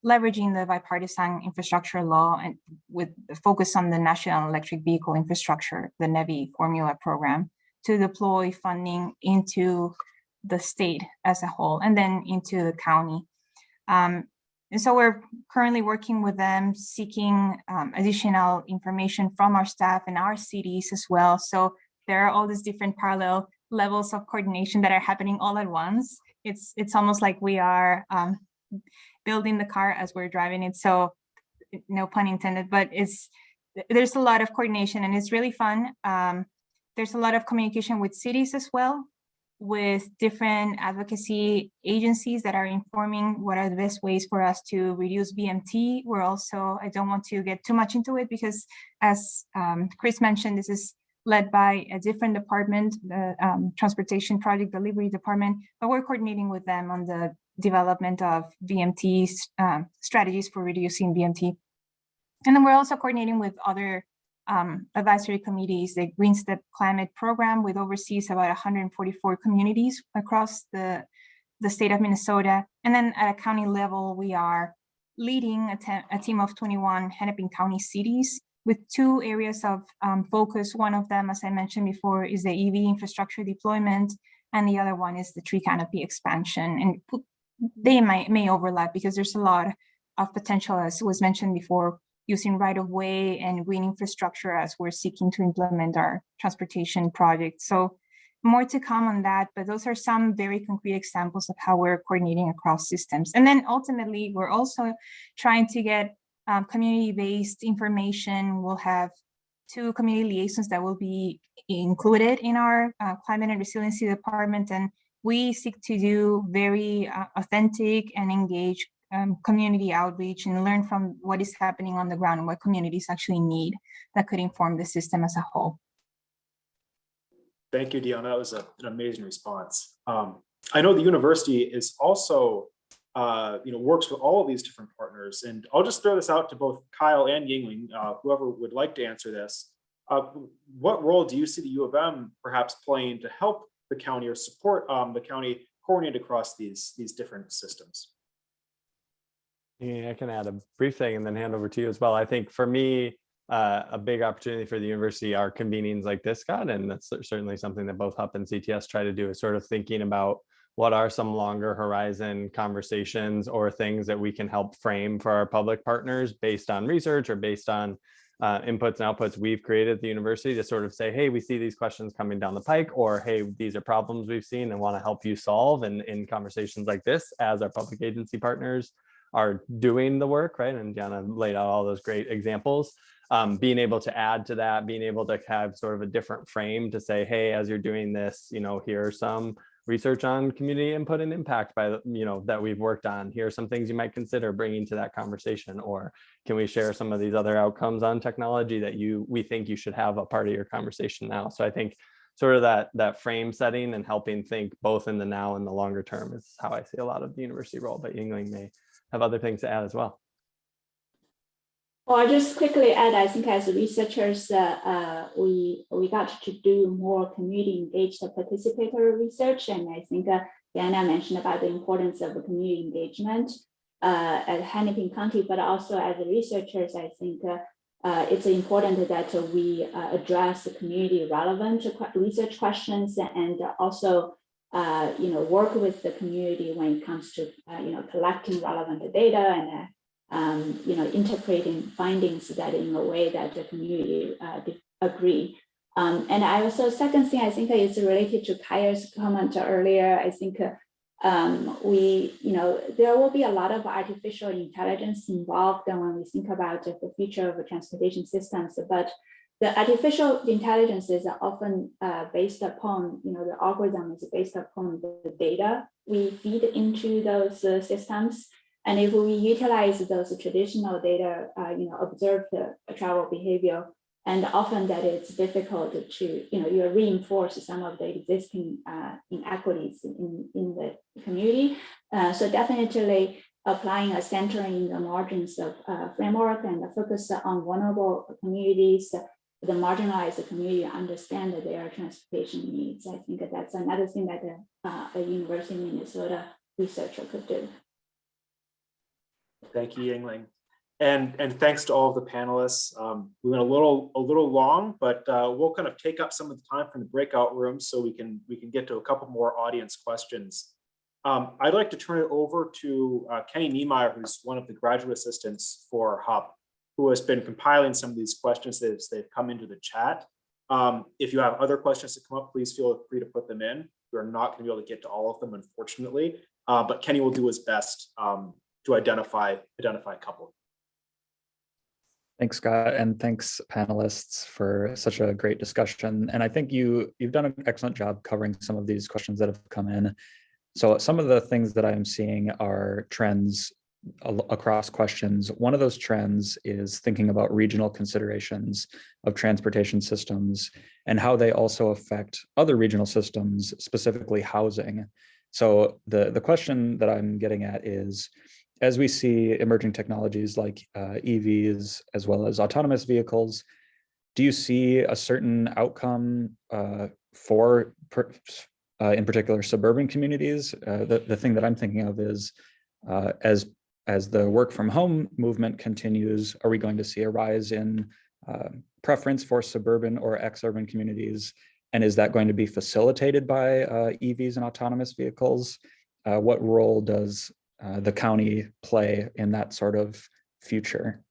F: leveraging the bipartisan infrastructure law and with the focus on the National Electric Vehicle Infrastructure, the NEVI formula program, to deploy funding into the state as a whole and then into the county. And so we're currently working with them, seeking additional information from our staff and our cities as well. So there are all these different parallel levels of coordination that are happening all at once. It's almost like we are building the car as we're driving it. So no pun intended, but there's a lot of coordination and it's really fun. There's a lot of communication with cities as well, with different advocacy agencies that are informing what are the best ways for us to reduce VMT. We're also, I don't want to get too much into it because as Chris mentioned, this is led by a different department, the Transportation Project Delivery Department, but we're coordinating with them on the development of VMT strategies for reducing VMT. And then we're also coordinating with other advisory committees, the Green Step Climate Program, with oversees about 144 communities across the state of Minnesota. And then at a county level, we are leading a team of 21 Hennepin County cities with 2 areas of focus. One of them, as I mentioned before, is the EV infrastructure deployment, and the other one is the tree canopy expansion. And they may overlap because there's a lot of potential, as was mentioned before, using right-of-way and green infrastructure as we're seeking to implement our transportation project. So more to come on that, but those are some very concrete examples of how we're coordinating across systems. And then ultimately, we're also trying to get community-based information. We'll have 2 community liaisons that will be included in our climate and resiliency department. And we seek to do very authentic and engaged community outreach and learn from what is happening on the ground and what communities actually need that could inform the system as a whole.
A: Thank you, Dion. That was an amazing response. I know the university is also, works with all of these different partners, and I'll just throw this out to both Kyle and Yingling, whoever would like to answer this. What role do you see the U of M perhaps playing to help the county or support the county coordinate across these different systems?
D: Yeah, I can add a brief thing and then hand over to you as well. I think for me, a big opportunity for the university are convenings like this, Scott, and that's certainly something that both HUP and CTS try to do, is sort of thinking about what are some longer horizon conversations or things that we can help frame for our public partners based on research or based on inputs and outputs we've created at the university to sort of say, hey, we see these questions coming down the pike, or hey, these are problems we've seen and want to help you solve. And in conversations like this, as our public agency partners are doing the work, right? And Diana laid out all those great examples. Being able to add to that, being able to have sort of a different frame to say, hey, as you're doing this, here are some research on community input and impact by, that we've worked on. Here are some things you might consider bringing to that conversation, or can we share some of these other outcomes on technology that we think you should have a part of your conversation now? So I think sort of that frame setting and helping think both in the now and the longer term is how I see a lot of the university role, but Yingling may have other things to add as well.
G: Well, I'll just quickly add, I think as researchers, we got to do more community engaged participatory research. And I think Diana mentioned about the importance of community engagement at Hennepin County, but also as researchers, I think it's important that we address community relevant research questions and also work with the community when it comes to collecting relevant data and interpreting findings that in a way that the community agree. And I also, second thing I think is related to Kaya's comment earlier. I think there will be a lot of artificial intelligence involved when we think about the future of transportation systems. But the artificial intelligences are often based upon, the algorithm is based upon the data we feed into those systems. And if we utilize those traditional data, observe the travel behavior, and often that it's difficult to, you reinforce some of the existing inequities in the community. So definitely applying a centering in the margins of framework and focus on vulnerable communities, the marginalized community understand their transportation needs. I think that's another thing that a University of Minnesota researcher could do.
A: Thank you, Yingling. And thanks to all of the panelists. We went a little long, but we'll kind of take up some of the time from the breakout room so we can get to a couple more audience questions. I'd like to turn it over to Kenny Niemeyer, who's one of the graduate assistants for HUB, who has been compiling some of these questions as they've come into the chat. If you have other questions to come up, please feel free to put them in. We're not going to be able to get to all of them, unfortunately, but Kenny will do his best to identify a couple.
B: Thanks, Scott, and thanks, panelists, for such a great discussion. And I think you've done an excellent job covering some of these questions that have come in. So some of the things that I'm seeing are trends across questions. One of those trends is thinking about regional considerations of transportation systems and how they also affect other regional systems, specifically housing. So the question that I'm getting at is, as we see emerging technologies like EVs, as well as autonomous vehicles, do you see a certain outcome for, in particular, suburban communities? The thing that I'm thinking of is, as the work from home movement continues, are we going to see a rise in preference for suburban or ex-urban communities? And is that going to be facilitated by EVs and autonomous vehicles? What role does the county play in that sort of future?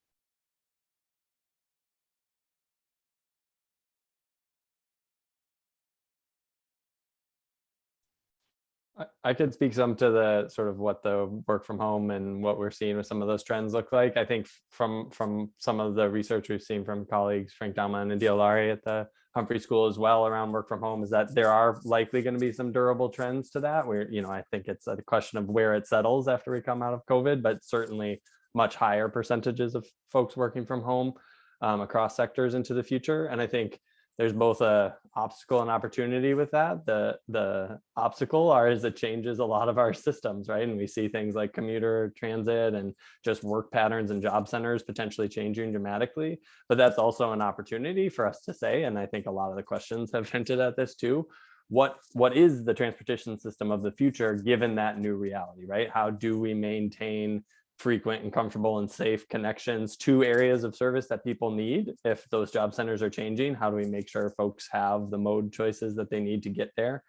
D: I could speak some to the sort of what the work from home and what we're seeing with some of those trends look like. I think from some of the research we've seen from colleagues, Frank Dauman and Adil Lari at the Humphrey School as well around work from home, is that there are likely going to be some durable trends to that. Where, I think it's a question of where it settles after we come out of COVID, but certainly much higher percentages of folks working from home across sectors into the future. And I think there's both a obstacle and opportunity with that. The obstacle is it changes a lot of our systems, right? And we see things like commuter transit and just work patterns and job centers potentially changing dramatically. But that's also an opportunity for us to say, and I think a lot of the questions have hinted at this too, what is the transportation system of the future given that new reality, right? How do we maintain frequent and comfortable and safe connections to areas of service that people need if those job centers are changing? How do we make sure folks have the mode choices that they need to get there?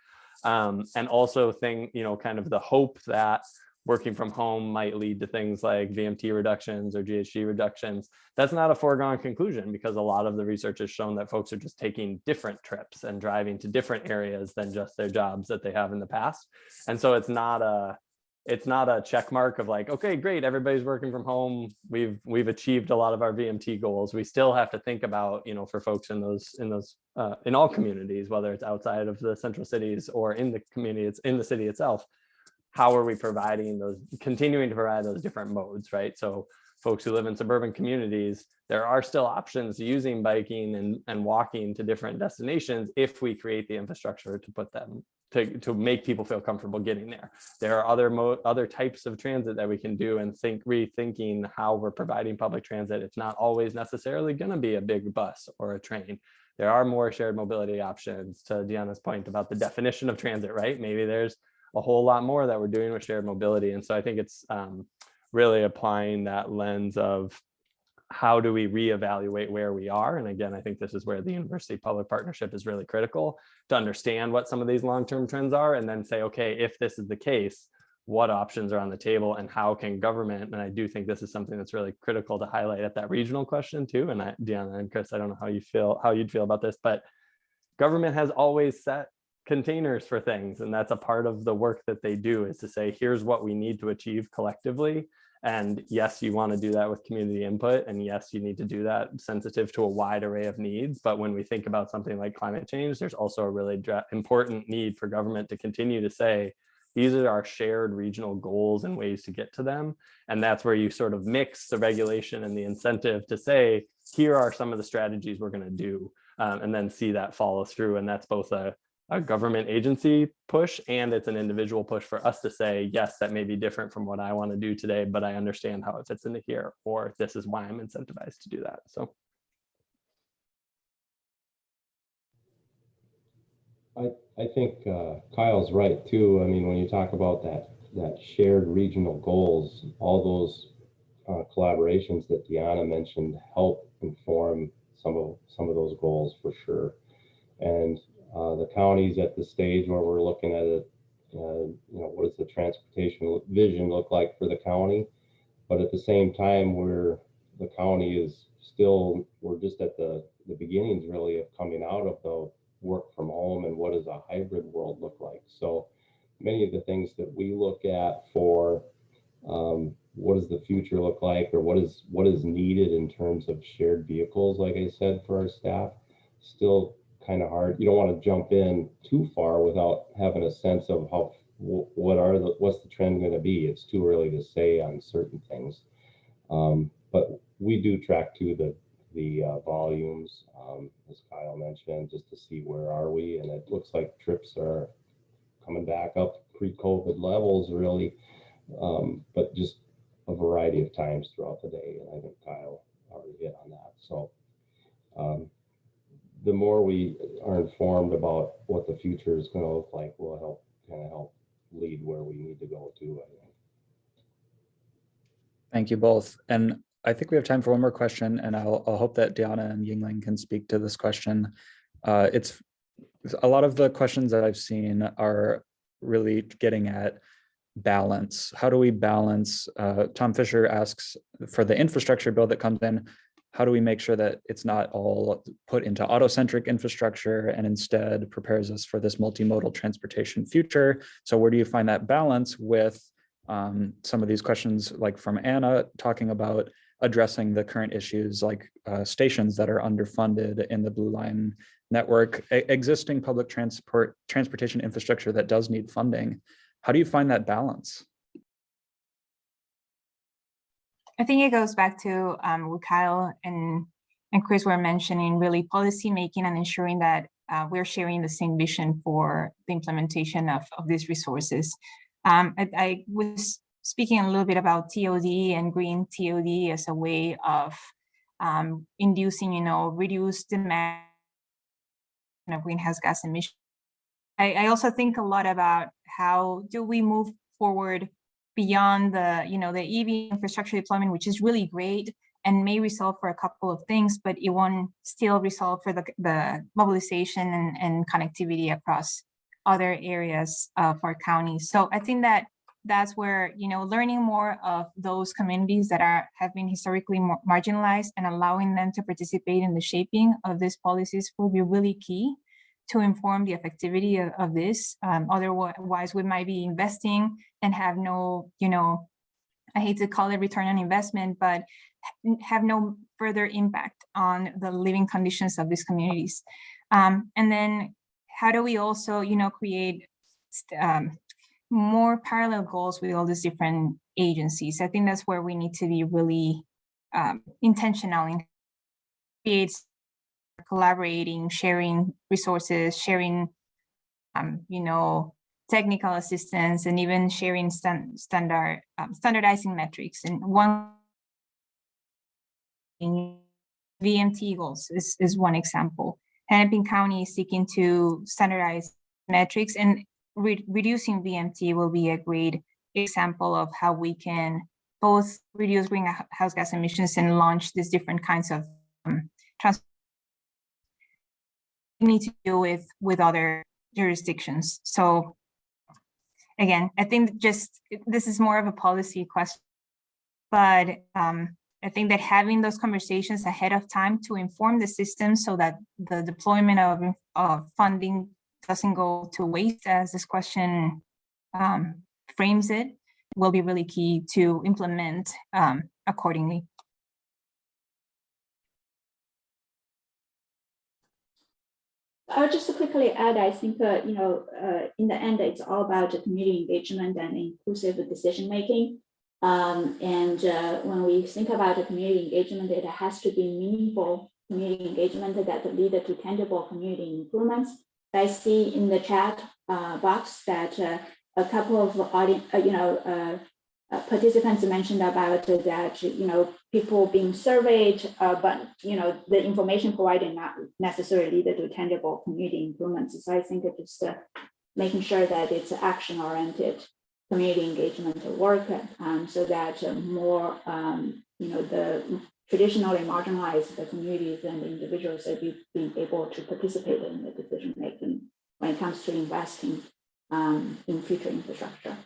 D: And also kind of the hope that working from home might lead to things like VMT reductions or GHG reductions. That's not a foregone conclusion, because a lot of the research has shown that folks are just taking different trips and driving to different areas than just their jobs that they have in the past. And so it's not a check mark of like, okay, great, everybody's working from home, we've achieved a lot of our VMT goals. We still have to think about, for folks in all communities, whether it's outside of the central cities or in the community, it's in the city itself, how are we continuing to provide those different modes, right? So folks who live in suburban communities, there are still options using biking and walking to different destinations if we create the infrastructure to put them to make people feel comfortable getting there. There are other types of transit that we can do, and rethinking how we're providing public transit. It's not always necessarily going to be a big bus or a train. There are more shared mobility options. To Deanna's point about the definition of transit, right? Maybe there's a whole lot more that we're doing with shared mobility. And so I think it's really applying that lens of how do we reevaluate where we are? And again, I think this is where the university public partnership is really critical, to understand what some of these long-term trends are, and then say, okay, if this is the case, what options are on the table and how can government, and I do think this is something that's really critical to highlight at that regional question too. And Deanna and Chris, I don't know how you'd feel about this, but government has always set containers for things. And that's a part of the work that they do, is to say, here's what we need to achieve collectively. And yes, you want to do that with community input. And yes, you need to do that sensitive to a wide array of needs. But when we think about something like climate change, there's also a really important need for government to continue to say, these are our shared regional goals and ways to get to them. And that's where you sort of mix the regulation and the incentive to say, here are some of the strategies we're going to do, and then see that follow through. And that's both a government agency push, and it's an individual push for us to say, yes, that may be different from what I want to do today, but I understand how it fits into here, or this is why I'm incentivized to do that. So
E: I think Kyle's right too. I mean, when you talk about that shared regional goals, all those collaborations that Deanna mentioned help inform some of those goals for sure. And the county's at the stage where we're looking at it, you know, what does the transportation vision look like for the county? But at the same time, the county is still, we're just at the beginnings really of coming out of the work from home and what does a hybrid world look like. So many of the things that we look at for what does the future look like, or what is needed in terms of shared vehicles, like I said, for our staff, still kind of hard. You don't want to jump in too far without having a sense of what's the trend going to be. It's too early to say on certain things, but we do track too the volumes, as Kyle mentioned, just to see where are we, and it looks like trips are coming back up pre-COVID levels really, but just a variety of times throughout the day, and I think Kyle already hit on that. So the more we are informed about what the future is going to look like will help lead where we need to go to, I think.
B: Thank you both. And I think we have time for one more question, and I'll hope that Diana and Yingling can speak to this question. It's a lot of the questions that I've seen are really getting at balance. How do we balance? Tom Fisher asks, for the infrastructure bill that comes in, how do we make sure that it's not all put into auto-centric infrastructure and instead prepares us for this multimodal transportation future? So where do you find that balance with some of these questions, like from Anna, talking about addressing the current issues like stations that are underfunded in the Blue Line network, existing public transportation infrastructure that does need funding? How do you find that balance?
F: I think it goes back to what Kyle and Chris were mentioning, really policy making and ensuring that we're sharing the same vision for the implementation of these resources. I was speaking a little bit about TOD and green TOD as a way of inducing, reduced demand of greenhouse gas emissions. I also think a lot about how do we move forward beyond the EV infrastructure deployment, which is really great and may resolve for a couple of things, but it won't still resolve for the mobilization and connectivity across other areas of our county. So I think that's where, learning more of those communities that have been historically marginalized and allowing them to participate in the shaping of these policies will be really key to inform the effectivity of this. Otherwise, we might be investing and have no, I hate to call it return on investment, but have no further impact on the living conditions of these communities. And then how do we also, create more parallel goals with all these different agencies? I think that's where we need to be really intentional in collaborating, sharing resources, sharing, technical assistance, and even sharing standardizing metrics. And one VMT goals is one example. Hennepin County is seeking to standardize metrics, and reducing VMT will be a great example of how we can both reduce greenhouse gas emissions and launch these different kinds of transport we need to deal with other jurisdictions. So again, I think this is more of a policy question, but I think that having those conversations ahead of time to inform the system so that the deployment of funding doesn't go to waste, as this question frames it, will be really key to implement accordingly.
G: I'll just quickly add, I think, in the end, it's all about community engagement and inclusive decision-making. And when we think about community engagement, it has to be meaningful community engagement that lead to tangible community improvements. I see in the chat box that a couple of participants mentioned about that, people being surveyed, but the information provided not necessarily lead to tangible community improvements. So I think it's making sure that it's action-oriented community engagement work, so that more, the traditionally marginalized communities and individuals are being able to participate in the decision making when it comes to investing in future infrastructure.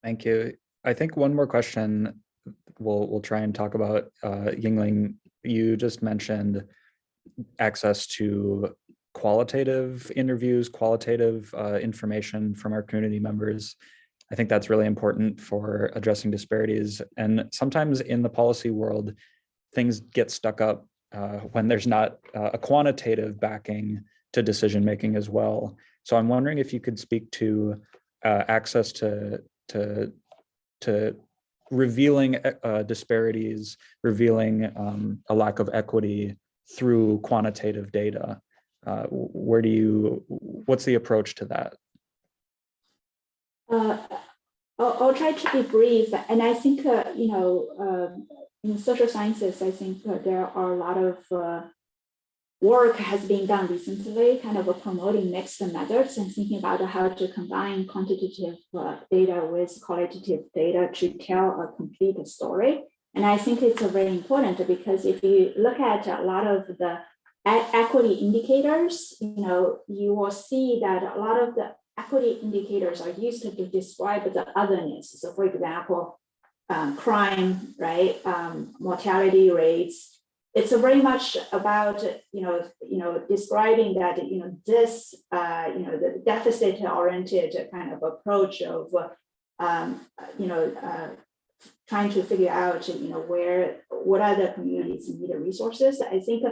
B: Thank you. I think one more question we'll try and talk about. Yingling, you just mentioned access to qualitative interviews, qualitative information from our community members. I think that's really important for addressing disparities. And sometimes in the policy world, things get stuck up when there's not a quantitative backing to decision making as well. So I'm wondering if you could speak to access to revealing disparities, revealing a lack of equity through quantitative data. What's the approach to that?
G: I'll try to be brief, and I think in social sciences, I think there are a lot of work has been done recently, kind of promoting mixed methods and thinking about how to combine quantitative data with qualitative data to tell a complete story. And I think it's very important because if you look at a lot of the equity indicators, you will see that a lot of the equity indicators are used to describe the otherness. So for example, crime, right? Mortality rates. It's very much about, describing that, this, the deficit-oriented kind of approach of, trying to figure out, what other communities need resources. I think,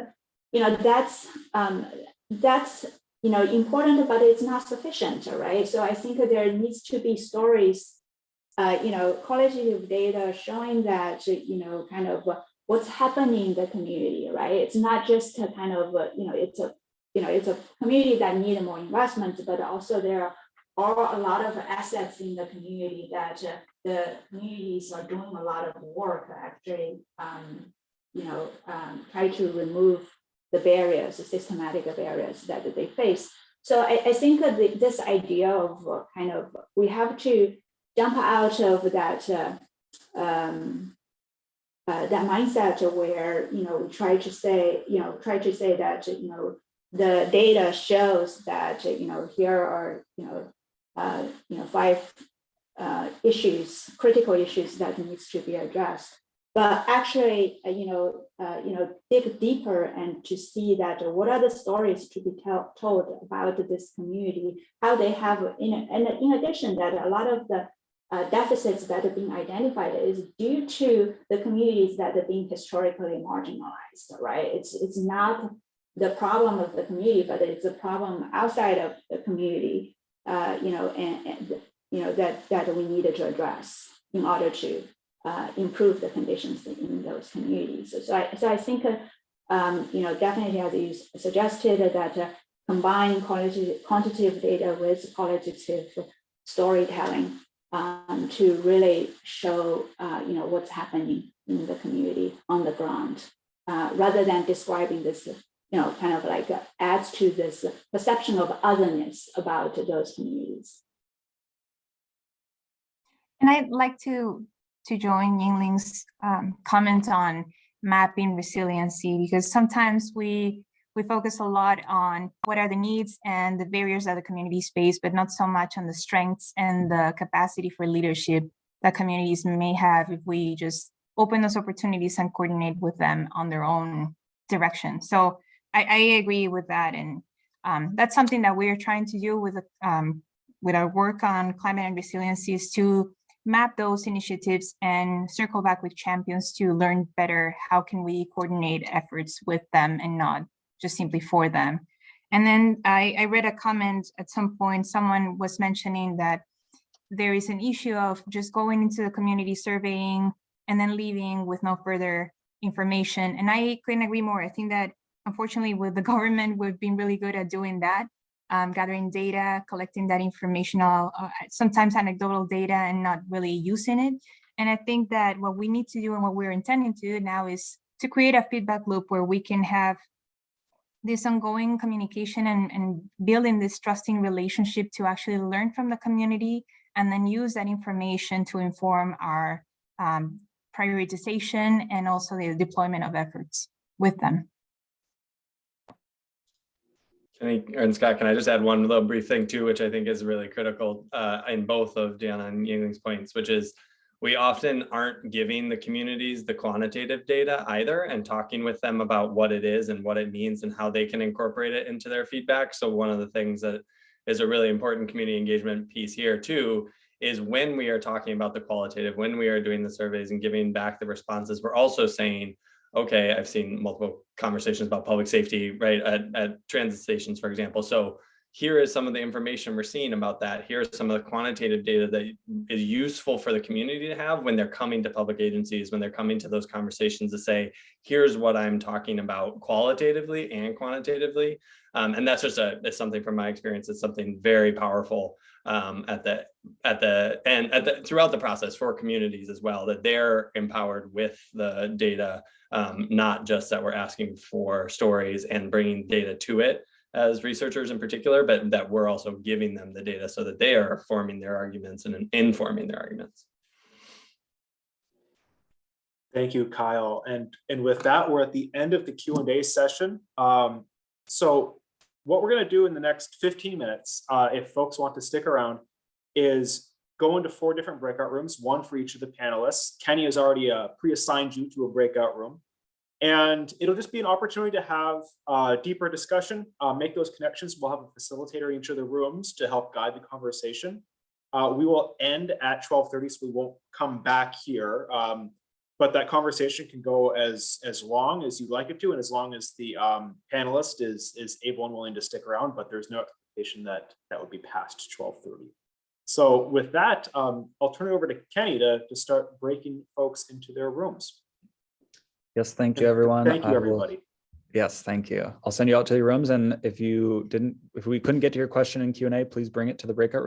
G: that's important, but it's not sufficient, right? So I think there needs to be stories, qualitative data showing that, kind of what's happening in the community, right? It's not just a kind of, it's a community that needs more investment, but also there are a lot of assets in the community that the communities are doing a lot of work actually, try to remove the barriers, the systematic barriers that they face. So I think this idea of we have to jump out of that that mindset where we try to say that the data shows that here are 5 issues, critical issues that needs to be addressed. But actually, dig deeper and to see that what are the stories to be told about this community, how they have, and in addition that a lot of the deficits that are being identified is due to the communities that are being historically marginalized, right? It's not the problem of the community, but it's a problem outside of the community, that we needed to address in order to improve the conditions in those communities. So I think, definitely as you suggested that combine quantitative data with qualitative storytelling to really show, what's happening in the community on the ground, rather than describing this, kind of like adds to this perception of otherness about those communities.
F: And I'd like to join Yingling's comment on mapping resiliency, because sometimes we focus a lot on what are the needs and the barriers that the communities face, but not so much on the strengths and the capacity for leadership that communities may have if we just open those opportunities and coordinate with them on their own direction. So I agree with that. And that's something that we're trying to do with with our work on climate and resiliency is to map those initiatives and circle back with champions to learn better how can we coordinate efforts with them and not just simply for them. And then I read a comment at some point, someone was mentioning that there is an issue of just going into the community surveying and then leaving with no further information. And I couldn't agree more. I think that unfortunately with the government, we've been really good at doing that, gathering data, collecting that information, sometimes anecdotal data and not really using it. And I think that what we need to do and what we're intending to do now is to create a feedback loop where we can have this ongoing communication and building this trusting relationship to actually learn from the community and then use that information to inform our prioritization and also the deployment of efforts with them.
H: And Scott, can I just add one little brief thing too, which I think is really critical in both of Deanna and Yingling's points, which is we often aren't giving the communities the quantitative data either and talking with them about what it is and what it means and how they can incorporate it into their feedback. So one of the things that is a really important community engagement piece here too is when we are talking about the qualitative, when we are doing the surveys and giving back the responses, we're also saying, okay, I've seen multiple conversations about public safety, right, at transit stations, for example. So here is some of the information we're seeing about that. Here's some of the quantitative data that is useful for the community to have when they're coming to public agencies, when they're coming to those conversations to say, here's what I'm talking about qualitatively and quantitatively. And that's just it's something from my experience, it's something very powerful throughout the process for communities as well, that they're empowered with the data, not just that we're asking for stories and bringing data to it as researchers in particular, but that we're also giving them the data so that they are forming their arguments and informing their arguments.
A: Thank you, Kyle. And with that, we're at the end of the Q&A session. So what we're going to do in the next 15 minutes, if folks want to stick around, is go into 4 different breakout rooms, one for each of the panelists. Kenny has already pre-assigned you to a breakout room. And it'll just be an opportunity to have a deeper discussion, make those connections. We'll have a facilitator in each of the rooms to help guide the conversation. We will end at 12:30, so we won't come back here. But that conversation can go as long as you'd like it to, and as long as the panelist is able and willing to stick around, but there's no expectation that would be past 12:30. So with that, I'll turn it over to Kenny to start breaking folks into their rooms.
B: Yes, thank you, everyone.
A: Thank you, everybody.
B: Yes, thank you. I'll send you out to your rooms. And if we couldn't get to your question in Q&A, please bring it to the breakout room.